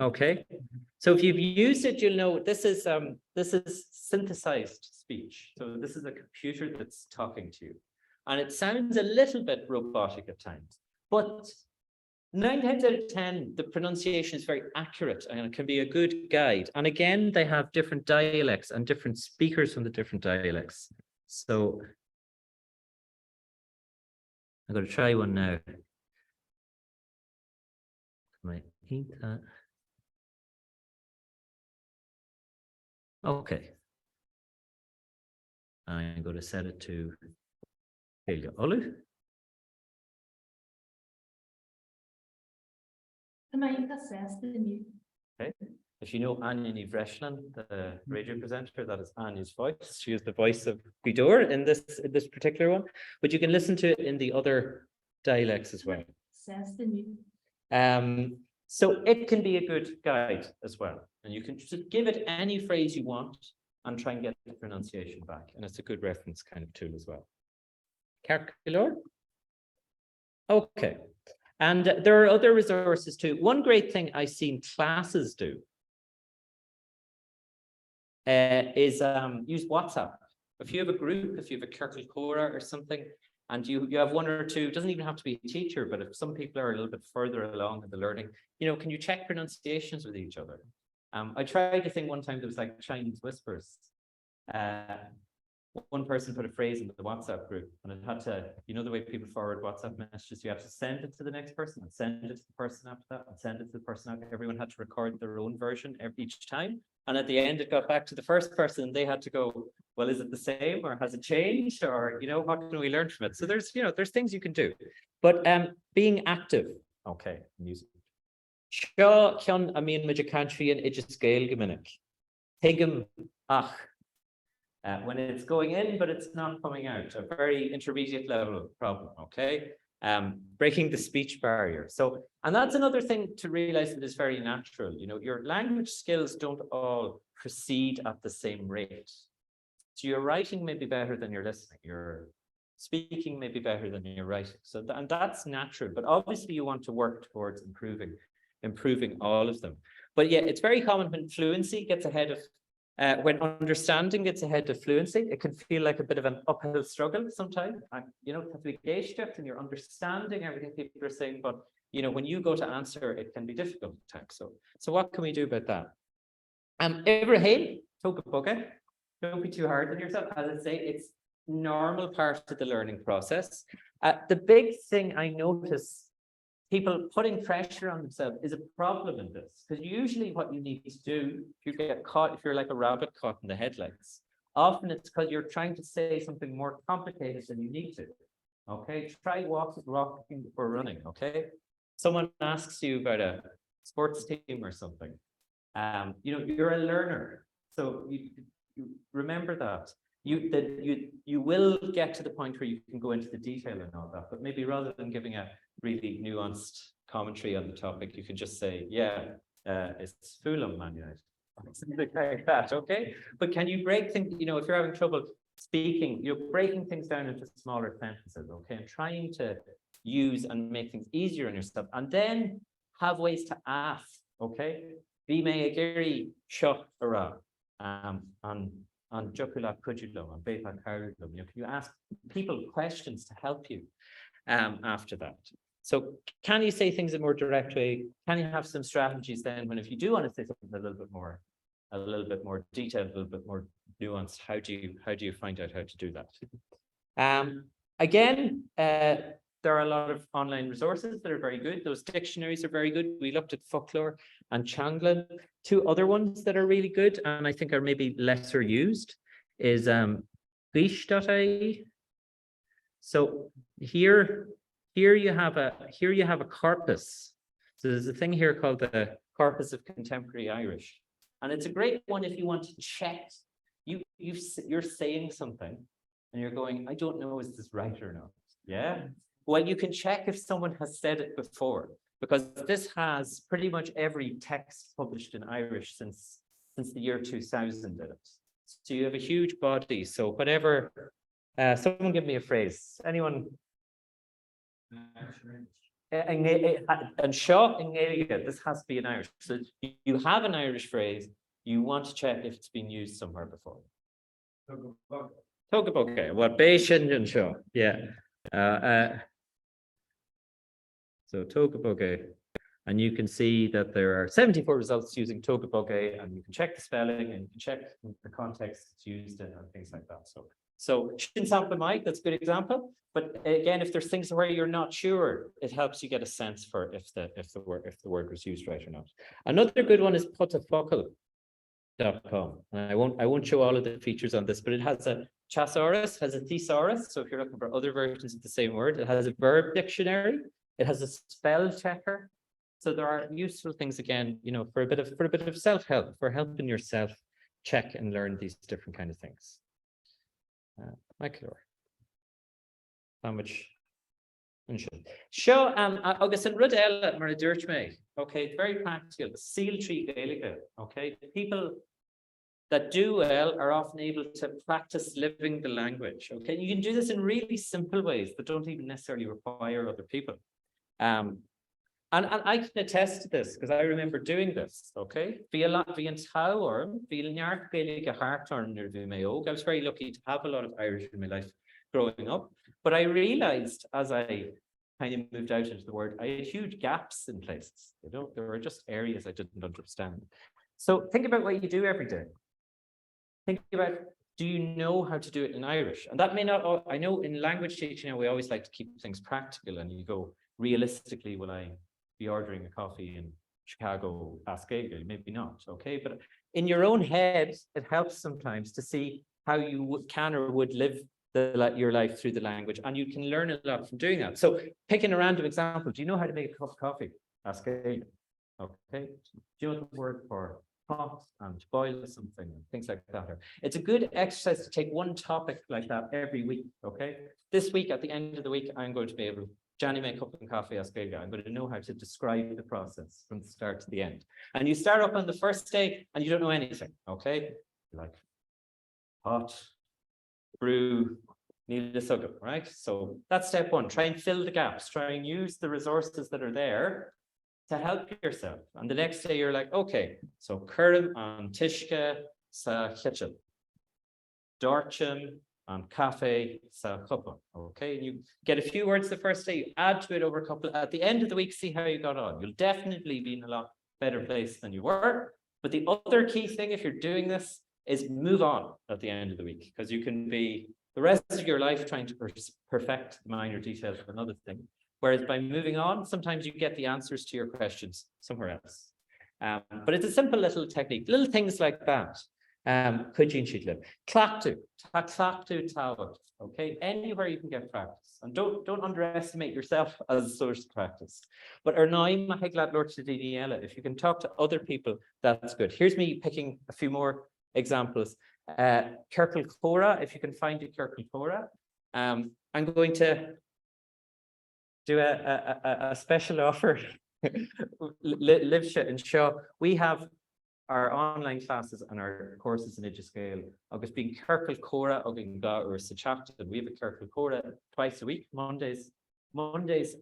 Okay, so if you've used it, you'll know this is synthesized speech. So this is a computer that's talking to you, and it sounds a little bit robotic at times, but 9 times out of 10, the pronunciation is very accurate and it can be a good guide. And again, they have different dialects and different speakers from the different dialects. So I'm going to try one now. Okay. I'm going to set it to Olu. Okay. If you know Anya Nivreshlin, the radio presenter, that is Anya's voice. She is the voice of Vidor in this particular one, but you can listen to it in the other dialects as well. So it can be a good guide as well. And you can just give it any phrase you want and try and get the pronunciation back. And it's a good reference kind of tool as well. Carculor? Okay. And there are other resources too. One great thing I've seen classes do is use WhatsApp. If you have a group, if you have a Circle Cora or something, and you have one or two, it doesn't even have to be a teacher, but if some people are a little bit further along in the learning, can you check pronunciations with each other? I tried a thing one time that was like Chinese whispers. One person put a phrase in the WhatsApp group, and it had to, the way people forward WhatsApp messages, you have to send it to the next person and send it to the person after that and send it to the person after. Everyone had to record their own version each time. And at the end, it got back to the first person and they had to go, well, is it the same or has it changed? Or, what can we learn from it? So there's things you can do, but being active. Okay. Music. When it's going in, but it's not coming out, a very intermediate level problem, okay? Breaking the speech barrier. So, and that's another thing to realize that is very natural. Your language skills don't all proceed at the same rate. So your writing may be better than your listening. Your speaking may be better than your writing. So, and that's natural, but obviously you want to work towards improving all of them. But yeah, it's very common when fluency gets ahead of when understanding gets ahead of fluency, it can feel like a bit of an uphill struggle sometimes. And, to be engaged and you're understanding everything people are saying, but when you go to answer, it can be difficult at times. So what can we do about that? Ibrahim, don't be too hard on yourself. As I say, it's normal part of the learning process. The big thing I notice people putting pressure on themselves is a problem in this, because usually what you need to do, if you're like a rabbit caught in the headlights, often it's because you're trying to say something more complicated than you need to. Okay, try walking or running. Okay, someone asks you about a sports team or something. You're a learner, so you remember that. You will get to the point where you can go into the detail and all that, but maybe rather than giving a really nuanced commentary on the topic, you can just say, it's Fulham Man United, something like that, okay? But can you break things, if you're having trouble speaking, you're breaking things down into smaller sentences, okay? And trying to use and make things easier on yourself, and then have ways to ask, okay? Be me agiri shot ara, and Jokula Kujulo and Beta Karulum. Can you ask people questions to help you after that? So can you say things in a more direct way? Can you have some strategies then when if you do want to say something a little bit more detailed, a little bit more nuanced, how do you find out how to do that? Again, there are a lot of online resources that are very good. Those dictionaries are very good. We looked at folklore and Changlin. Two other ones that are really good and I think are maybe lesser used is Gish.ie So here you have a corpus. So there's a thing here called the Corpus of Contemporary Irish. And it's a great one if you want to check. You're saying something and you're going, I don't know, is this right or not? Yeah. Well, you can check if someone has said it before, because this has pretty much every text published in Irish since the year 2000 in it. So you have a huge body. So whatever, someone give me a phrase. Anyone? And sure, this has to be in Irish. So you have an Irish phrase, you want to check if it's been used somewhere before. Togaboke, what Bayesian and sure, yeah. So Togaboke, and you can see that there are 74 results using Togaboke, and you can check the spelling and you can check the context it's used in and things like that. So Shin sample Mike, that's a good example. But again, if there's things where you're not sure, it helps you get a sense for if the word was used right or not. Another good one is potafocal.com. And I won't show all of the features on this, but it has a chasaurus, has a thesaurus. So if you're looking for other versions of the same word, it has a verb dictionary, it has a spell checker. So there are useful things again, you know, for a bit of self-help, for helping yourself check and learn these different kind of things. Michael, how much? Show August and Rudell mar dúirt mé. Okay, very practical. Seal tree Gaelic. Okay, people that do well are often able to practice living the language. Okay, you can do this in really simple ways that don't even necessarily require other people. And I can attest to this because I remember doing this. Okay, I was very lucky to have a lot of Irish in my life growing up, but I realized as I kind of moved out into the word, I had huge gaps in places. You know, there were just areas I didn't understand. So think about what you do every day. Think about, do you know how to do it in Irish? And that may not, I know in language teaching, we always like to keep things practical, and you go, realistically, will I be ordering a coffee in Chicago, Ascaigel? Maybe not, okay? But in your own head, it helps sometimes to see how you can or would live your life through the language, and you can learn a lot from doing that. So picking a random example, do you know how to make a cup of coffee? Ascaigel, okay? Do you know the word for pot and boil something and things like that? It's a good exercise to take one topic like that every week, okay? This week, at the end of the week, I'm going to be able, Johnny make cup of coffee as Gaga. I'm going to know how to describe the process from the start to the end. And you start up on the first day and you don't know anything, okay? Like hot, brew, need a sugam, right? So that's step one. Try and fill the gaps. Try and use the resources that are there to help yourself. And the next day you're like, okay, so Curran and Tishka sa kitchen, Dorchim and cafe sa cuppa. Okay, and you get a few words the first day, you add to it over a couple. At the end of the week, see how you got on. You'll definitely be in a lot better place than you were. But the other key thing, if you're doing this, is move on at the end of the week, because you can be the rest of your life trying to perfect the minor details of another thing. Whereas by moving on, sometimes you get the answers to your questions somewhere else. But it's a simple little technique, little things like that. Could you cheat live? Claptu, okay? Anywhere you can get practice. And don't underestimate yourself as a source of practice. But if you can talk to other people, that's good. Here's me picking a few more examples. Kirkle Cora, if you can find it, Kirkle Cora. I'm going to do a special offer. Livsha and Shaw, we have our online classes and our courses in Idjascale. August being Kirkle Cora, or Sachafton. We have a Kirkle Cora twice a week, Mondays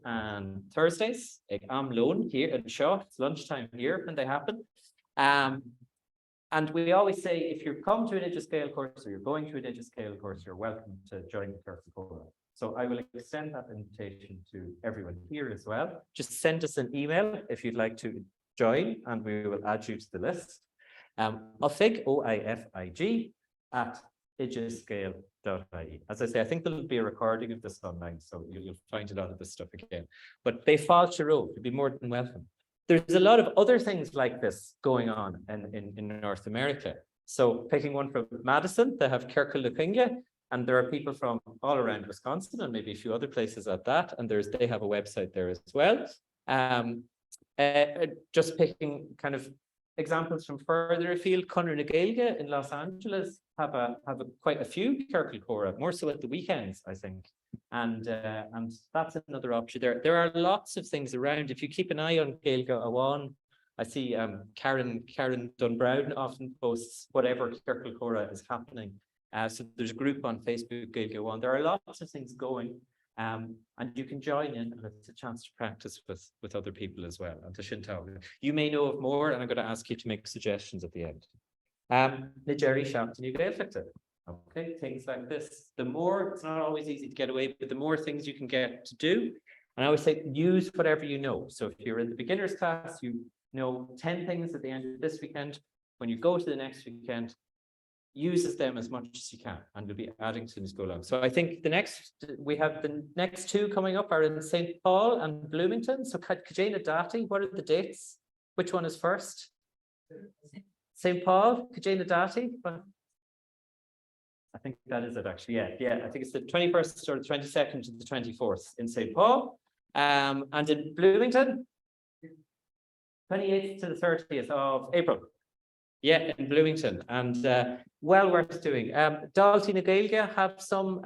and Thursdays. I'm alone here at Shaw. It's lunchtime here when they happen. And we always say, if you come to an Idjascale course or you're going to an Idjascale course, you're welcome to join the Kirkle Cora. So I will extend that invitation to everyone here as well. Just send us an email if you'd like to join, and we will add you to the list. Oifig, OIFIG, at idjascale.ie. As I say, I think there'll be a recording of this online, so you'll find a lot of this stuff again. But they fall to row, you'd be more than welcome. There's a lot of other things like this going on in North America. So picking one from Madison, they have Kirkle Lukinga. And there are people from all around Wisconsin and maybe a few other places at that. And they have a website there as well. Just picking kind of examples from further afield, Conor na Gaeilge in Los Angeles have quite a few Circle Cora, more so at the weekends, I think. And that's another option there. There are lots of things around. If you keep an eye on Gaeilge Awan, I see Karen Dunbrown often posts whatever Circle Cora is happening. So there's a group on Facebook, Gaeilge Awan. There are lots of things going. And you can join in, and it's a chance to practice with other people as well. And you may know of more, and I'm going to ask you to make suggestions at the end. The Jerry Shampton you get. Okay, things like this. The more, it's not always easy to get away, but the more things you can get to do. And I always say, use whatever you know. So if you're in the beginners class, you know 10 things at the end of this weekend. When you go to the next weekend, uses them as much as you can, and we'll be adding to them as go along. So I think we have the next two coming up are in St. Paul and Bloomington. So Kajana Dati, what are the dates? Which one is first? St. Paul, Kajana Dati. I think that is it actually. Yeah. I think it's the 21st or the 22nd to the 24th in St. Paul. And in Bloomington, 28th to the 30th of April. Yeah, in Bloomington, and well worth doing. Dalty na Gaeilge have some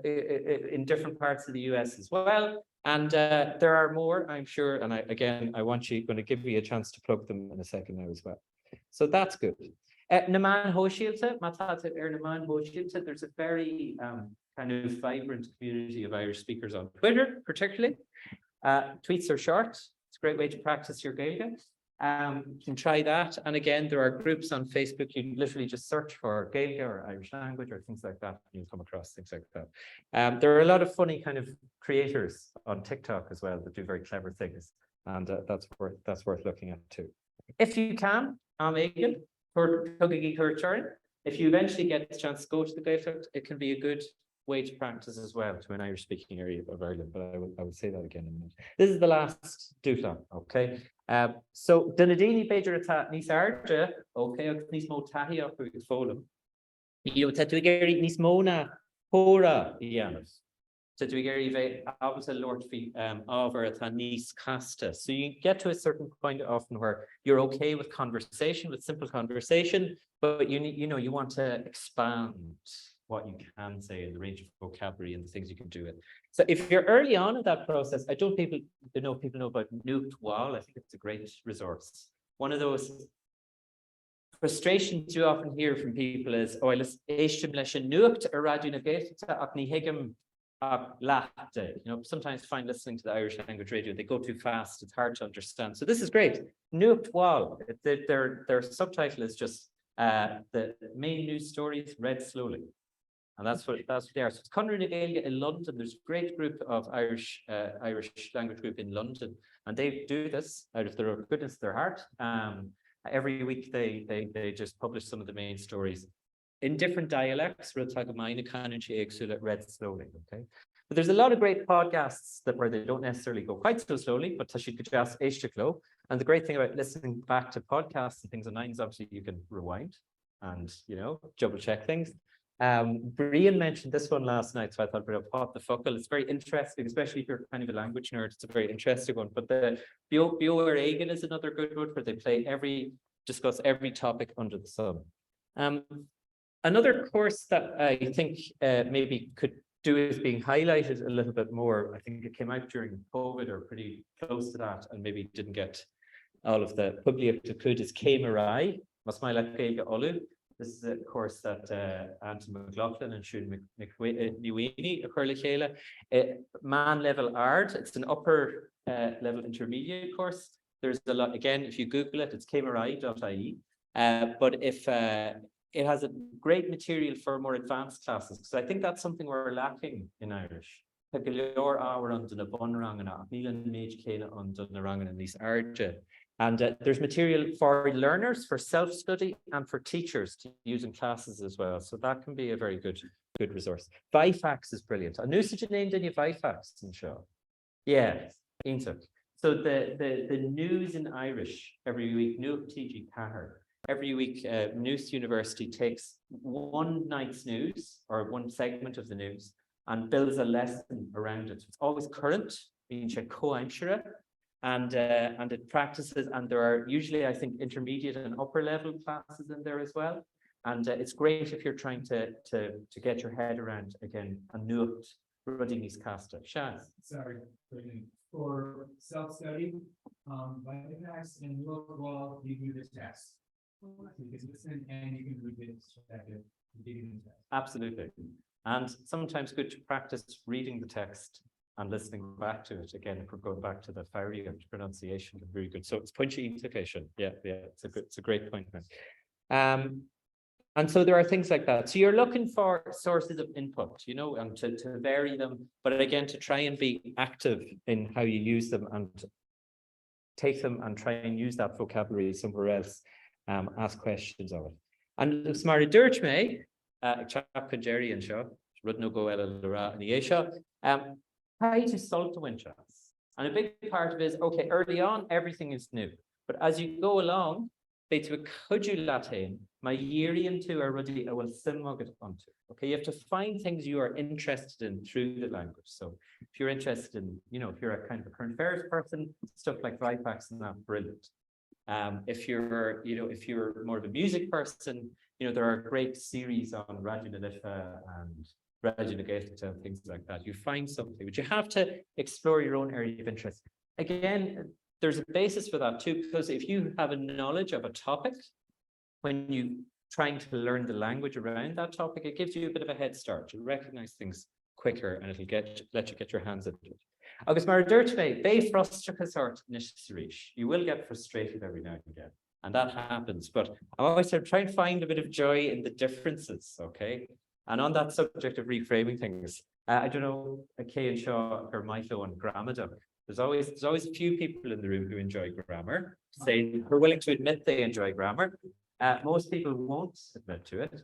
in different parts of the US as well, and there are more, I'm sure. And I want going to give you a chance to plug them in a second now as well. So that's good. Naman Hoshilta, Matata Naman Hoshilta. There's a very kind of vibrant community of Irish speakers on Twitter, particularly. Tweets are short. It's a great way to practice your Gaeilge. You can try that. And again, there are groups on Facebook. You literally just search for Gaeilge or Irish language or things like that. You'll come across things like that. There are a lot of funny kind of creators on TikTok as well that do very clever things. And that's worth looking at too. If you can, if you eventually get the chance to go to the Gaeltacht, it can be a good way to practice as well to an Irish speaking area of Ireland, but I would say that again in a minute. This is the last dúchlan, okay? So Dunedini Beidir Atat Nis Arja, okay, Nis Mo Tahi up with Folum. You Tatuigeri Nis Mona Hora Yanos. Tatuigeri Ve Absa Lord Fee over at Nis Casta. So you get to a certain point often where you're okay with conversation, with simple conversation, but you want to expand what you can say and the range of vocabulary and the things you can do it. So if you're early on in that process, people know about Nucht Wall. I think it's a great resource. One of those frustrations you often hear from people is, oh, sometimes find listening to the Irish language radio, they go too fast, it's hard to understand. So this is great. Nucht Wall, their subtitle is just the main news stories read slowly. And that's what they are. So it's Conor na Gaeilge in London. There's a great group of Irish language group in London, and they do this out of their goodness of their heart. Every week they just publish some of the main stories in different dialects. Read slowly, okay. But there's a lot of great podcasts where they don't necessarily go quite so slowly, but you could just Eishtaglo. And the great thing about listening back to podcasts and things online is obviously you can rewind and double check things. Brian mentioned this one last night, so I thought we'd pop the focal. It's very interesting, especially if you're kind of a language nerd. It's a very interesting one. But the Bioer Egan is another good one where they discuss every topic under the sun. Another course that I think maybe could do is being highlighted a little bit more. I think it came out during COVID or pretty close to that, and maybe didn't get all of the public to could is Kamarai, Masmaila Gaeilge Olu. This is a course that Anton McLaughlin and Siún McNewini occur man level art. It's an upper level intermediate course. There's a lot, again, if you Google it, it's kamarai.ie. But if it has a great material for more advanced classes, because I think that's something we're lacking in Irish. And there's material for learners, for self-study, and for teachers to use in classes as well. So that can be a very good resource. Vifax is brilliant. A new such name than you Vifax in show. Yeah, Intuk. So the news in Irish every week, new TG Cahar. every week, Maith University takes one night's news or one segment of the news and builds a lesson around it. So it's always current, being co-anshire, and it practices, and there are usually, I think, intermediate and upper level classes in there as well. And it's great if you're trying to get your head around, again, a nuacht rudding is casta. Shaz. Sorry, for self-study, by the next and look while you do this test. You can listen and you can read it. Absolutely. And sometimes good to practice reading the text and listening back to it. Again, if we're going back to the Fowry of pronunciation, very good. So it's punchy implication. Yeah, it's a great point. And so there are things like that. So you're looking for sources of input, you know, and to vary them, but again, to try and be active in how you use them and take them and try and use that vocabulary somewhere else, ask questions of it. And it's Mara Dirtme, Chap Jerry and Shaw, Rudno Goella Lura and Yesha, how to solve the win chance. And a big part of it is, okay, early on, everything is new, but as you go along, could you Latin, my year into a ruddy, I will simog it onto. Okay, you have to find things you are interested in through the language. So if you're interested in, you know, if you're a kind of a current affairs person, stuff like Vipax and that, brilliant. If you're, you know, if you're more of a music person, you know, there are great series on Radio Nalisha and Radio Gaelic and things like that. You find something, but you have to explore your own area of interest. Again, there's a basis for that too, because if you have a knowledge of a topic, when you trying to learn the language around that topic, it gives you a bit of a head start. You recognize things quicker and it'll let you get your hands into it. August Mara Dirtme, Bay Frostrakasort Nishrish. You will get frustrated every now and again, and that happens. But I'm always trying to find a bit of joy in the differences, okay? And on that subject of reframing things, I don't know, Kay and Shaw or Maith and Grammada. There's always a few people in the room who enjoy grammar, say who are willing to admit they enjoy grammar. Most people won't admit to it.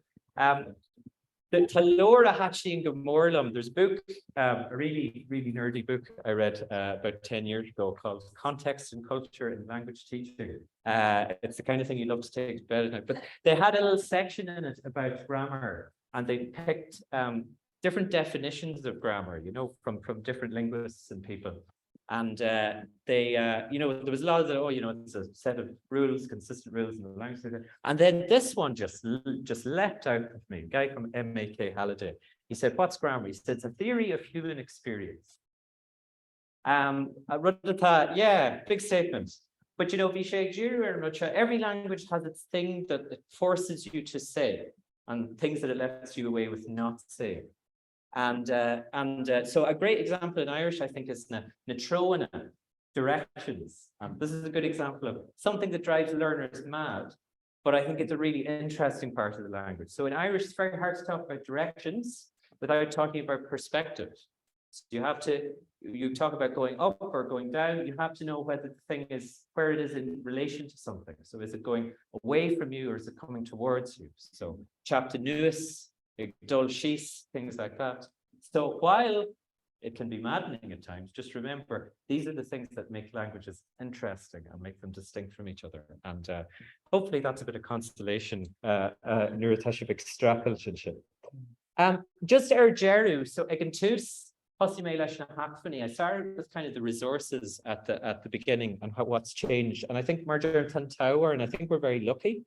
The Talora Hatchie and Gomorlam, there's a book, a really nerdy book I read about 10 years ago called Context and Culture in Language Teaching. It's the kind of thing you love to take to bed at night. But they had a little section in it about grammar, and they picked different definitions of grammar, you know, from different linguists and people. And you know, there was a lot of the, oh, you know, it's a set of rules, consistent rules in the language. And then this one just leapt out of me. A guy from M.A.K. Halliday. He said, "What's grammar?" He said, "It's a theory of human experience." Yeah, big statement. But you know, every language has its thing that it forces you to say, and things that it lets you away with not saying. And so a great example in Irish, I think, is Natrona, directions. This is a good example of something that drives learners mad, but I think it's a really interesting part of the language. So in Irish, it's very hard to talk about directions without talking about perspective. So you talk about going up or going down, you have to know whether the thing is, where it is in relation to something. So is it going away from you or is it coming towards you? So chapter nuis, dull sheath, things like that. So while it can be maddening at times, just remember, these are the things that make languages interesting and make them distinct from each other. And hopefully that's a bit of constellation, neurotashiv extrapolation. Just Jeru, so again, I started with kind of the resources at the beginning and what's changed. And I think Marjorie Tower, and I think we're very lucky.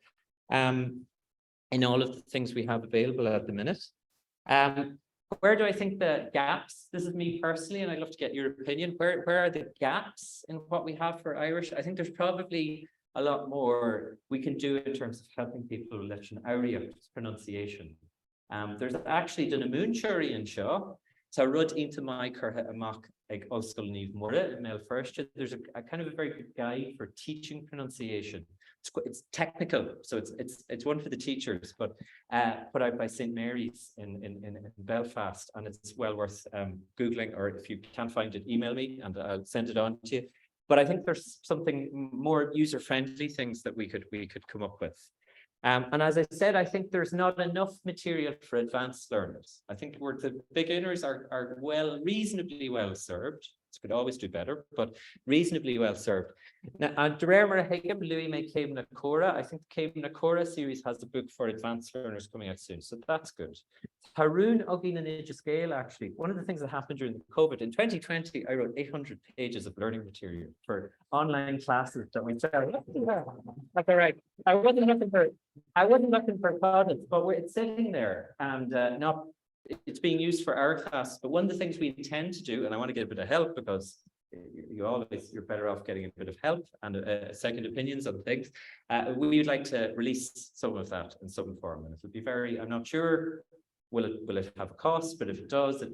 In all of the things we have available at the minute. Where do I think the gaps? This is me personally, and I'd love to get your opinion. Where are the gaps in what we have for Irish? I think there's probably a lot more we can do in terms of helping people with pronunciation. There's actually done a moonshuri in Shaw. So Rud into my curha amok ag Oscar Neve Mura Mel first. There's a kind of a very good guide for teaching pronunciation. It's technical, so it's one for the teachers, but put out by St. Mary's in Belfast, and it's well worth Googling, or if you can't find it, email me and I'll send it on to you. But I think there's something more user-friendly things that we could come up with. And as I said, I think there's not enough material for advanced learners. I think the beginners are reasonably well served. could always do better, but reasonably well served. Now, Dremer Higam, Louis May Came na Cora. I think the Came na Cora series has a book for advanced learners coming out soon, so that's good. Haroon Ogin and Scale, actually, one of the things that happened during COVID in 2020, I wrote 800 pages of learning material for online classes that we started. Like, all right, I wasn't looking for products, but it's sitting there and it's being used for our class. But one of the things we intend to do, and I want to get a bit of help because you're better off getting a bit of help and second opinions on things. We would like to release some of that in some form, and it will be very. I'm not sure. Will it have a cost? But if it does, it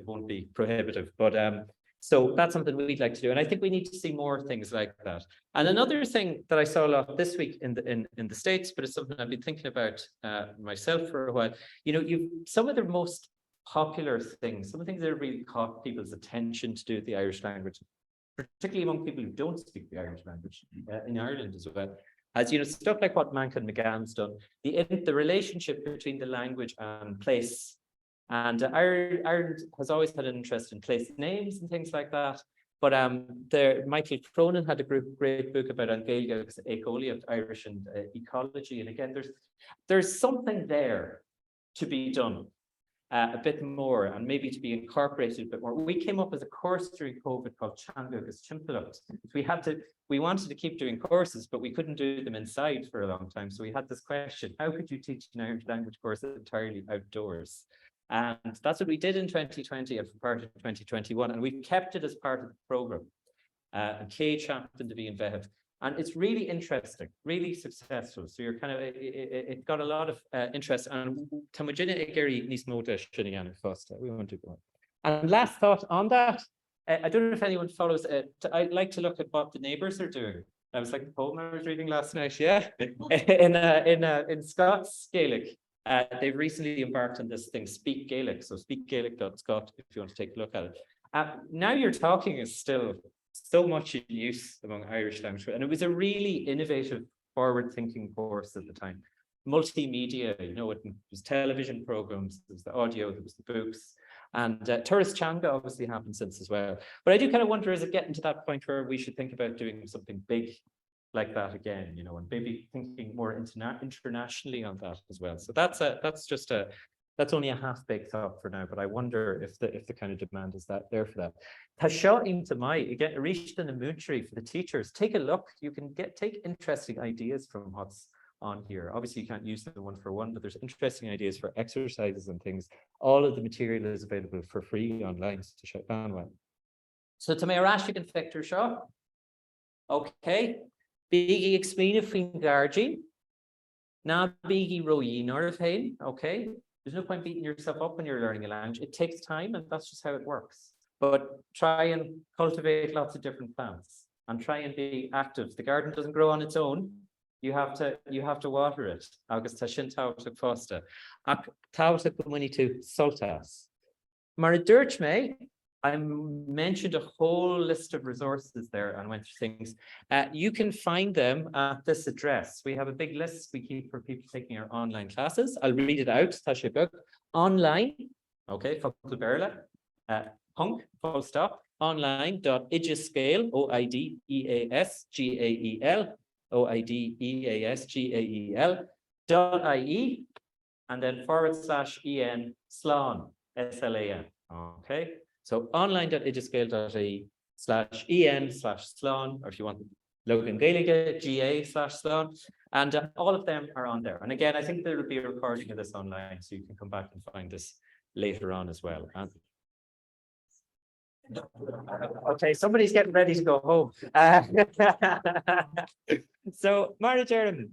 won't be prohibitive. But so that's something we'd like to do, and I think we need to see more things like that. And another thing that I saw a lot this week in the States, but it's something I've been thinking about myself for a while. You know, some of the most popular things, some of the things that have really caught people's attention to do with the Irish language, particularly among people who don't speak the Irish language in Ireland as well. As you know, stuff like what Mankin McGann's done, the relationship between the language and place. And Ireland has always had an interest in place names and things like that. But Michael Cronin had a great book about Gaelic ecology of Irish and ecology. And again, there's something there to be done a bit more, and maybe to be incorporated a bit more. We came up with a course during COVID called Changagus Chimpalux. We wanted to keep doing courses, but we couldn't do them inside for a long time. So we had this question: how could you teach an Irish language course entirely outdoors? And that's what we did in 2020 and for part of 2021, and we've kept it as part of the program. And Cage happened to be in Vev, and it's really interesting, really successful. So you're kind of it got a lot of interest. And Tamagina Egeri Nismoda Shinian Fosta. We want to go on. And last thought on that, I don't know if anyone follows it. I'd like to look at what the neighbours are doing. That was like the poem I was reading last night. Yeah, in Scots Gaelic. They've recently embarked on this thing, Speak Gaelic. So speakgaelic.scot if you want to take a look at it. Now You're Talking is still so much in use among Irish language. And it was a really innovative, forward-thinking course at the time. Multimedia, you know, it was television programs, there was the audio, there was the books. And Tourist Changa obviously happened since as well. But I do kind of wonder, is it getting to that point where we should think about doing something big like that again, you know, and maybe thinking more internationally on that as well. So that's only a half-baked thought for now, but I wonder if the kind of demand is there for that. Tashaim to my again, reached in the moontry for the teachers. Take a look. You can take interesting ideas from what's on here. Obviously, you can't use them one for one, but there's interesting ideas for exercises and things. All of the material is available for free online to shut down well. So to my rash, you can factor shop. Okay. Biggie explain if Gargi. Now biggie royi Norfain. Okay. There's no point beating yourself up when you're learning a language. It takes time, and that's just how it works. But try and cultivate lots of different plants and try and be active. The garden doesn't grow on its own. You have to water it. August tashin tauta fosta. Tauta community sultas. Maridirch me. I mentioned a whole list of resources there and went through things. You can find them at this address. We have a big list we keep for people taking our online classes. I'll read it out. Online, okay, punk, full stop, online.idesgael, OIDEASGAEL, and then /en SLAN, SLAN, okay? So online.idesgael.ie/en/SLAN, or if you want Logan Gaelic, GA/SLAN, and all of them are on there. And again, I think there will be a recording of this online, so you can come back and find this later on as well. And okay, somebody's getting ready to go home. So, Mara Jeremy,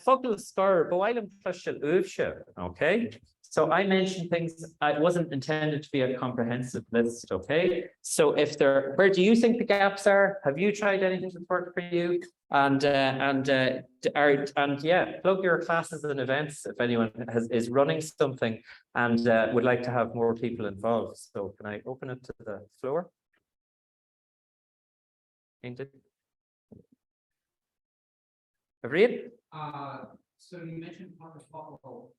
Fogel Spur, Boilam Plushel Uvsha, okay? So I mentioned things, it wasn't intended to be a comprehensive list, okay? So where do you think the gaps are? Have you tried anything that's worked for you? And yeah, plug your classes and events if anyone is running something and would like to have more people involved. So can I open it to the floor? Avriad? So you mentioned Follow.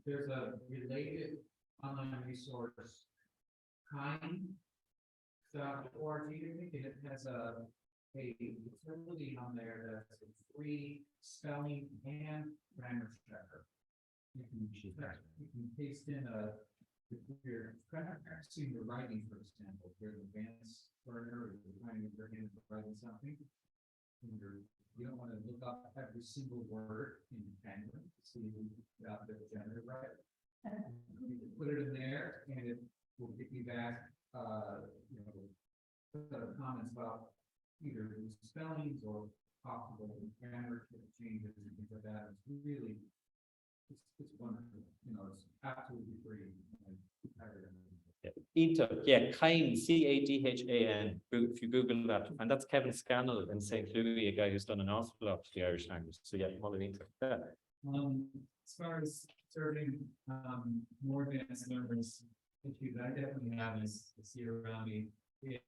There's a related online resource, Kind, .org, it has a utility on there that's a free spelling and grammar checker. You can paste in if you're practicing your writing, for example, if you're an advanced learner, or you're trying to learn writing something, and you don't want to look up every single word in Penguin to see if you got the gender right. You can put it in there, and it will get you back, comments about either spellings or possible grammar changes and things like that. It's really, it's wonderful. It's absolutely free. Yeah, Cain, Cadhan. If you Google that, and that's Kevin Scannell in St. Louis, a guy who's done an awful lot for the Irish language. So yeah, Molyneux. Yeah. As far as serving more advanced learners, issues I definitely have is see around me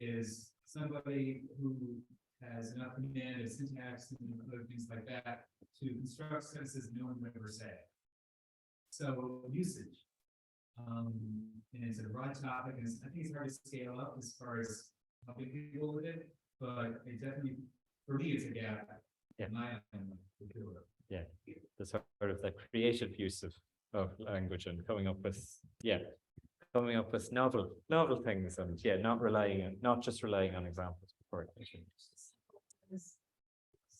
is somebody who has enough command of syntax and other things like that to construct sentences no one would ever say. So usage. And it's a broad topic, and I think it's hard to scale up as far as helping people with it, but it definitely, for me, it's a gap. Yeah. Yeah. The sort of the creative use of language and coming up with novel things, and not just relying on examples before it.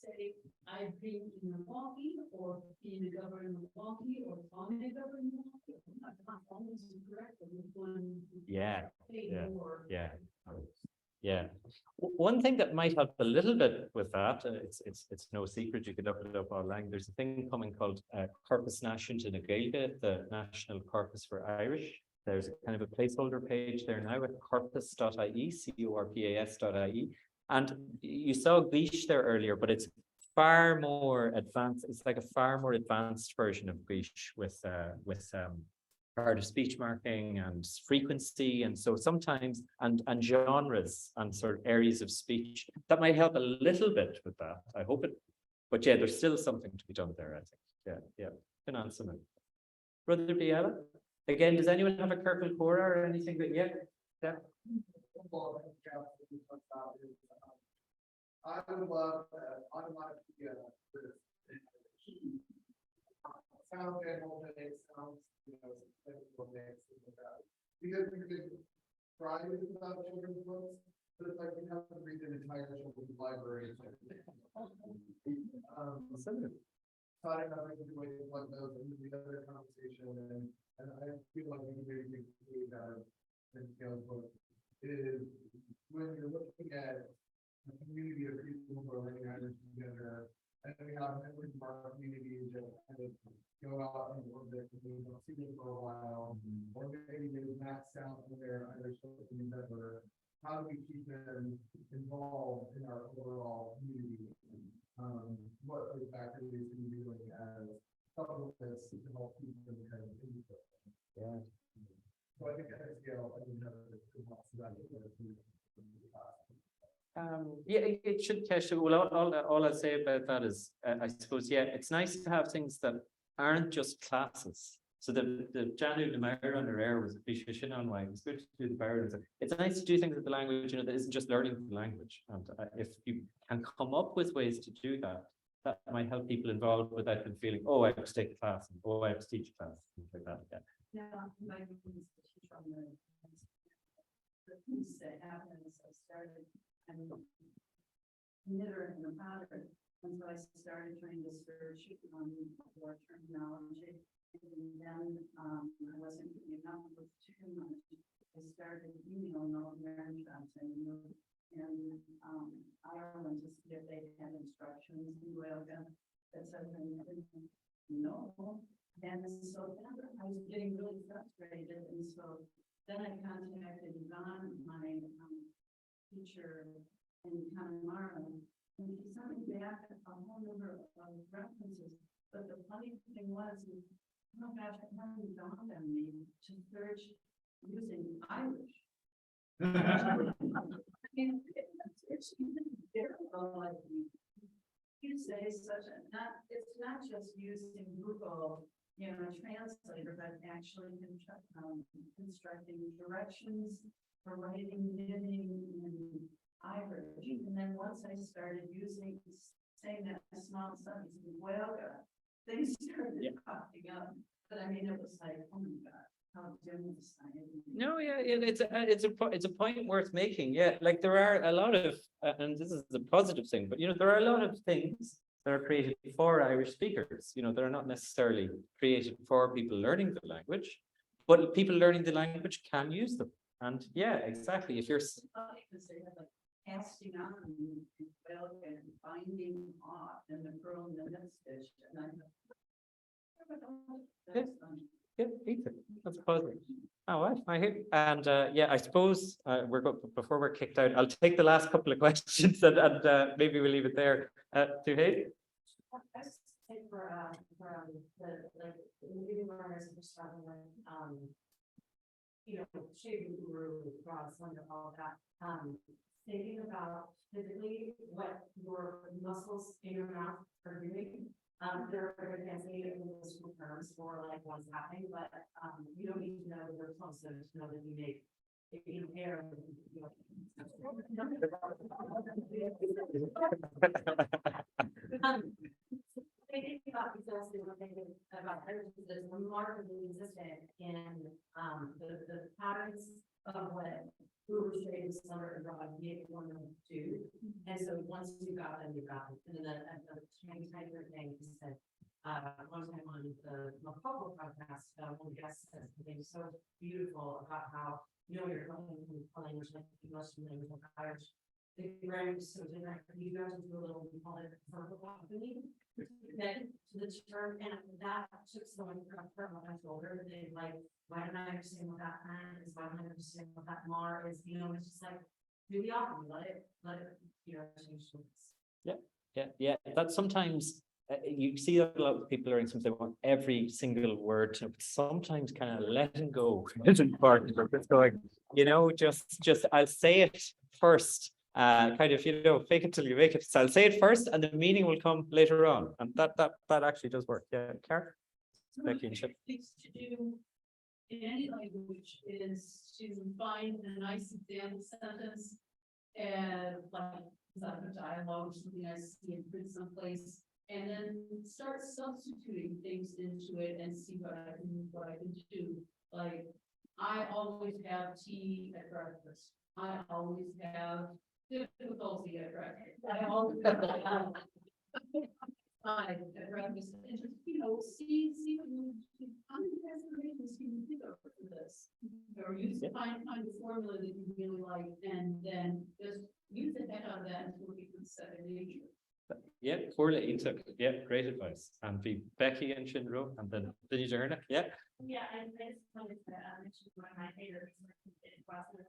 Say, I've been in Milwaukee, or being a governor in Milwaukee, or on a governor in Milwaukee. I'm not always correct, but with one. Yeah. More. Yeah. One thing that might help a little bit with that, it's no secret, you could look it up online. There's a thing coming called Corpus Naisiúnta na Gaeilge, the National Corpus for Irish. There's a kind of a placeholder page there now at corpus.ie, corpas.ie. And you saw Gleesh there earlier, but it's far more advanced. It's like a far more advanced version of Gleesh with part of speech marking and frequency, and so sometimes and genres and sort of areas of speech that might help a little bit with that. I hope it, but yeah, there's still something to be done there, I think. Yeah. Been on something. Brother Biela, again, does anyone have a Kirkle Cora or anything that yeah? I would love automatic sound channel mix, sounds, because we could try to do about children's books, but it's like we have to read an entire children's library. Thought about situations like those and the other conversation, and I feel like we can maybe do that in scale book is when you're looking at a community of people who are living together, and we have members of our community that kind of go out and work there, we don't see them for a while, or maybe they maxed out in their Irish endeavor. How do we keep them involved in our overall community? What are the activities can we be doing as supplements to help keep them kind of input? Yeah. So I think at that scale, I think that it should catch. Well, all I'll say about that is, I suppose, yeah, it's nice to have things that aren't just classes. So the Janu the Mayor under air was efficient on why it's good to do the barriers. It's nice to do things with the language, that isn't just learning the language. And if you can come up with ways to do that, that might help people involved without them feeling, oh, I have to take a class, and oh, I have to teach a class, things like that. Yeah, my teacher on the piece that happened is I started, I'm a knitter and a pattern, and so I started trying to search on more terminology. And then I wasn't getting enough with too much. I started emailing all American shops and Ireland to see if they had instructions in Welga that said no. And so then I was getting really frustrated, and so then I contacted Yvonne, my teacher in Connemara, and she sent me back a whole number of references. But the funny thing was, oh gosh, it hadn't dawned on me to search using Irish. You say such a it's not just using Google, translator, but actually constructing directions for writing, knitting, and Irish. And then once I started saying that small sentence in Welga, things started popping up. But I mean, it was like, oh my God, how dim was I? No, yeah, it's a point worth making. Yeah, like there are a lot of, and this is a positive thing, but there are a lot of things that are created for Irish speakers. That are not necessarily created for people learning the language, but people learning the language can use them. And yeah, exactly. If you're Because they have like casting on and Welga and binding off and the girl in the next stitch, and I Yeah. Yeah, Ethan, that's positive. Oh, I hear, and yeah, I suppose before we're kicked out, I'll take the last couple of questions and maybe we'll leave it there. To Hayden? I just think for the new learners who are struggling with, shaving guru, cross, under all that, thinking about physically what your muscles in your mouth are doing. There are fancy English terms for like what's happening, but you don't need to know the response to know that you make air. Thinking about exactly what thinking about heritage is remarkably consistent in the patterns of what Uber trade summer abroad make one of two. And so once you got them, you got them. And then a tiny thing is that one time on the Macaulay podcast, one of the guests said something so beautiful about how you're learning language like English and language like Irish. The grammar is so different. You guys do a little, we call it verbal alchemy. Then to the term, and that took someone from my shoulder. They like, why don't I understand what that plan is? Why don't I understand what that mar is? It's just like do the alchemy, let it change things. Yeah. That's sometimes you see a lot of people learning something, they want every single word to, sometimes kind of letting go is important. It's going, just I'll say it first. Kind of, fake it till you make it. So I'll say it first and the meaning will come later on. And that actually does work. Yeah, Karen? Becky and Chip. Things to do in any language is to find a nice example sentence and like a dialogue, something I see and put someplace, and then start substituting things into it and see what I can do. Like I always have tea at breakfast. I always have difficulty at breakfast. I always have at breakfast. And just, see what you how many transformations can you think of for this? Or use find a formula that you really like and then just use the heck out of that until it becomes second nature. Yeah, poor Ethan. Yeah, great advice. And be Becky and Shinro, and then you turn it. Yeah. Yeah, I just wanted to mention one of my favorite classes.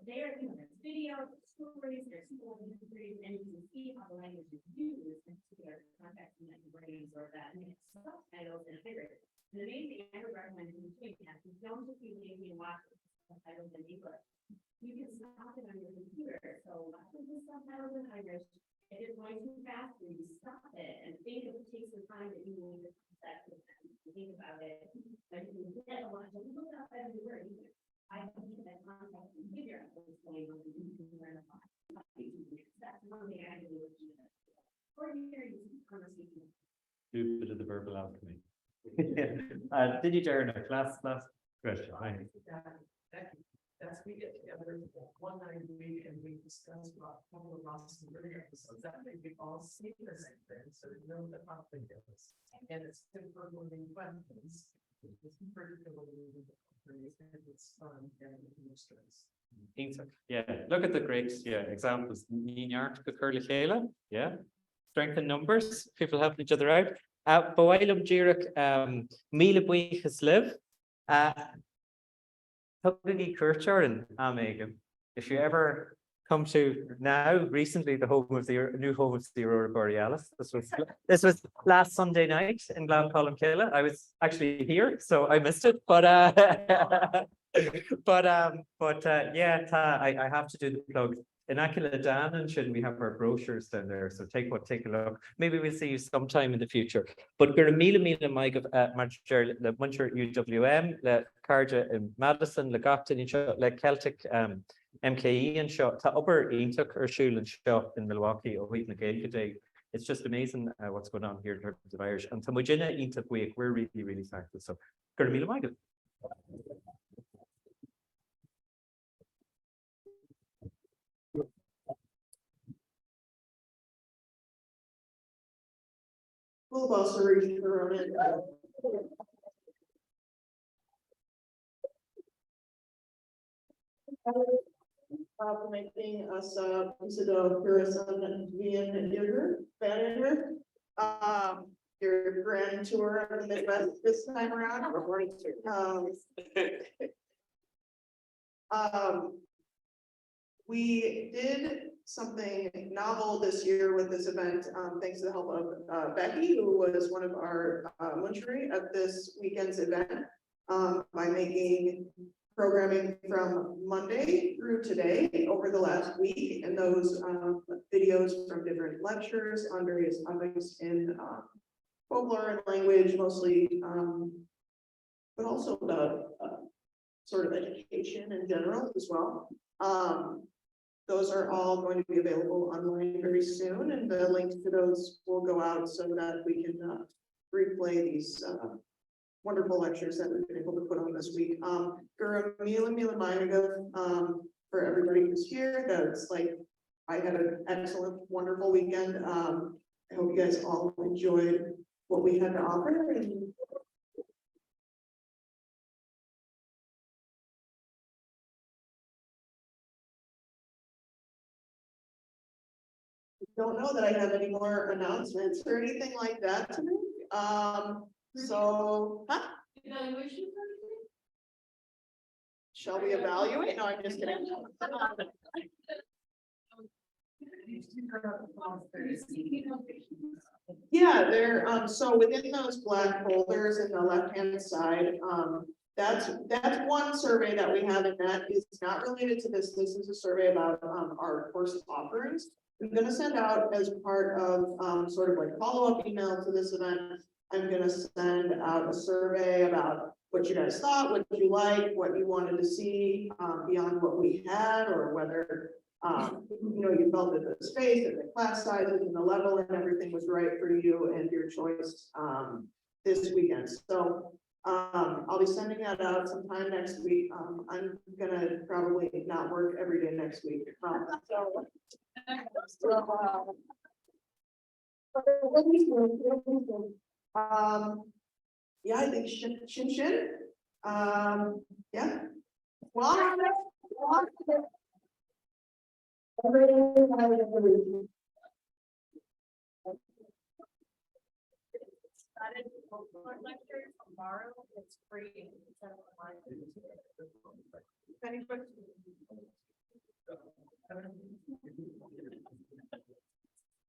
There, there's video, stories, there's people and you can see how the language is used in particular context in that brains or that, and it's subtitles and figures. And the main thing I would recommend in doing that is don't just be lazy and watch subtitles in English. You can stop it on your computer. So watch the subtitles in Irish. If it's going too fast, then you stop it and think if it takes some time that you need to think about it. But you can get a lot of look up every word. I can get that context and figure out what's going on. You can learn a lot. That's one thing I do. Ordinary conversation. Do a bit of the verbal alchemy. Did you turn a last question? As we get together one night a week and we discuss about a couple of lost and learning episodes, that way we all see the same thing, so we know the topic is. And it's good for moving questions. It's particularly it's fun and stress. Yeah, look at the great examples. Níart go Curly Kayla, yeah. Strength in numbers, people helping each other out. Boilum Jiruk Mila Buichas live. Huggy Kirchard and Megan. If you ever come to now recently the home of the new home of the Aurora Borealis. This was last Sunday night in Glencolmkilla. I was actually here, so I missed it, but yeah, I have to do the plug. In Aquila Dan, and should we have our brochures down there? So take a look. Maybe we'll see you sometime in the future. But we're a mila Mike of Manchester, the Muncher UWM, the Carja in Madison, the Gopton, the Celtic MKE and shot to upper Intuk or Shul and shot in Milwaukee or Wheaton today. It's just amazing what's going on here in terms of Irish. And to Mujina Intuk week, we're really thankful. So good mila Mike. Full bus region for Rónán. For making us consider person being younger, better. Your grand tour of the Midwest this time around. We did something novel this year with this event, thanks to the help of Becky, who was one of our munchery at this weekend's event, by making programming from Monday through today over the last week, and those videos from different lectures on various topics in folklore and language mostly, but also about sort of education in general as well. Those are all going to be available online very soon, and the links to those will go out so that we can replay these wonderful lectures that we've been able to put on this week. For everybody who's here, that's like, I had an excellent, wonderful weekend. I hope you guys all enjoyed what we had to offer. And don't know that I have any more announcements or anything like that to make. So, huh? Evaluation. Shall we evaluate? No, I'm just kidding. Yeah, they're, so within those black folders in the left-hand side, that's one survey that we have, and that is not related to this. This is a survey about our course offerings. I'm gonna send out as part of sort of like follow-up email to this event. I'm gonna send out a survey about what you guys thought, what you liked, what you wanted to see beyond what we had, or whether you know, you felt that the space and the class sizes and the level and everything was right for you and your choice this weekend. So I'll be sending that out sometime next week. I'm gonna probably not work every day next week. Yeah, I think shin. Yeah. Well, Started folklore lecture tomorrow. It's free.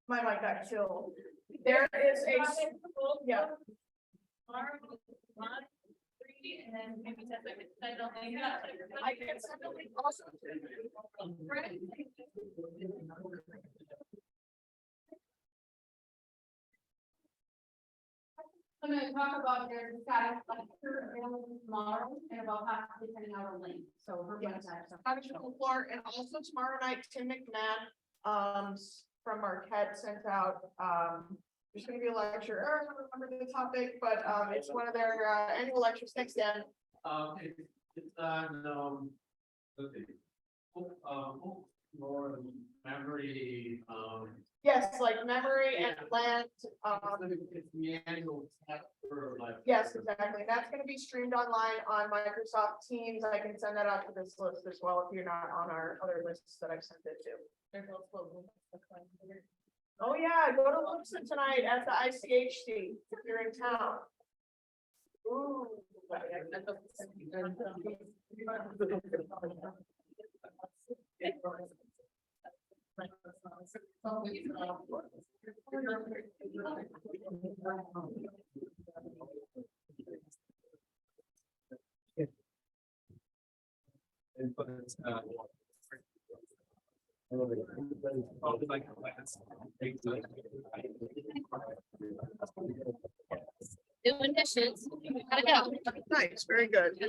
My mic got killed. There is a, yeah. Tomorrow, free, and then maybe 10 seconds. I don't think I can send a link also. Right. I'm gonna talk about their status lecture available tomorrow and about possibly sending out a link, so we're gonna On the floor, and also tomorrow night, Tim McMahon, from Marquette sent out, there's gonna be a lecture, I don't remember the topic, but, it's one of their, annual lectures. Thanks, Dan. It's on, okay. More memory, Yes, like memory and land, it's the annual chapter, like. yes, exactly. That's gonna be streamed online on Microsoft Teams. I can send that out to this list as well if you're not on our other lists that I've sent it to. Oh yeah, go to Luxon tonight at the ICHC if you're in town. Ooh. Doing dishes, gotta go. Nice, very good. Yeah.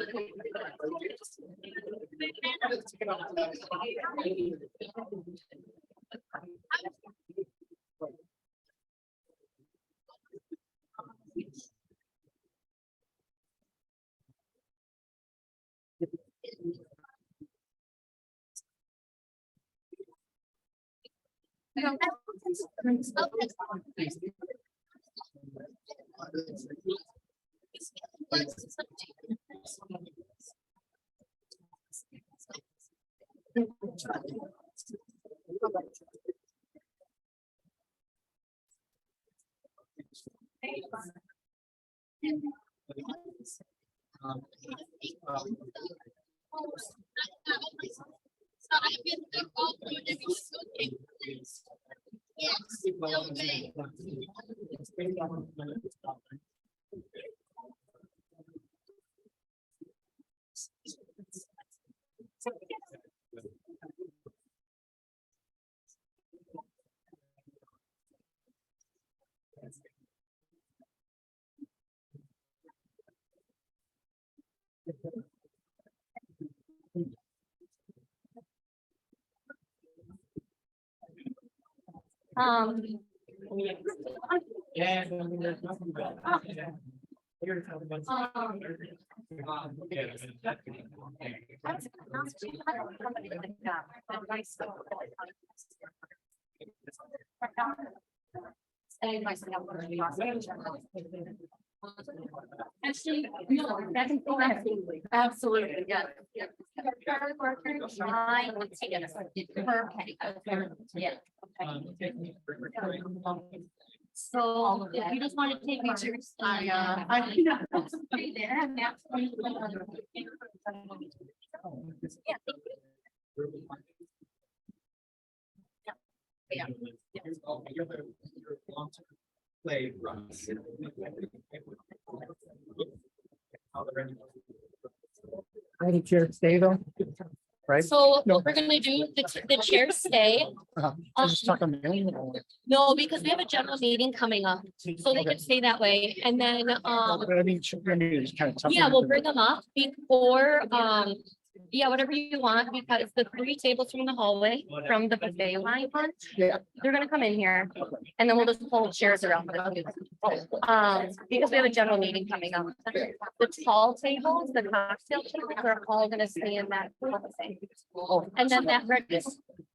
Actually, no, that's absolutely, yeah. Yeah. So if you just want to take pictures, Play. Ready, chair, stay though. Right? So No. what we're gonna do, the chairs stay. Just talk on the. No, because we have a general meeting coming up, so they can stay that way, and then, But I mean, it's kind of tough. yeah, we'll bring them up before, yeah, whatever you want, because the 3 tables from the hallway, from the buffet line one. Yeah. They're gonna come in here, and then we'll just pull chairs around. Because we have a general meeting coming up. The tall tables, the cocktail tables are all gonna stay in that. And then that register,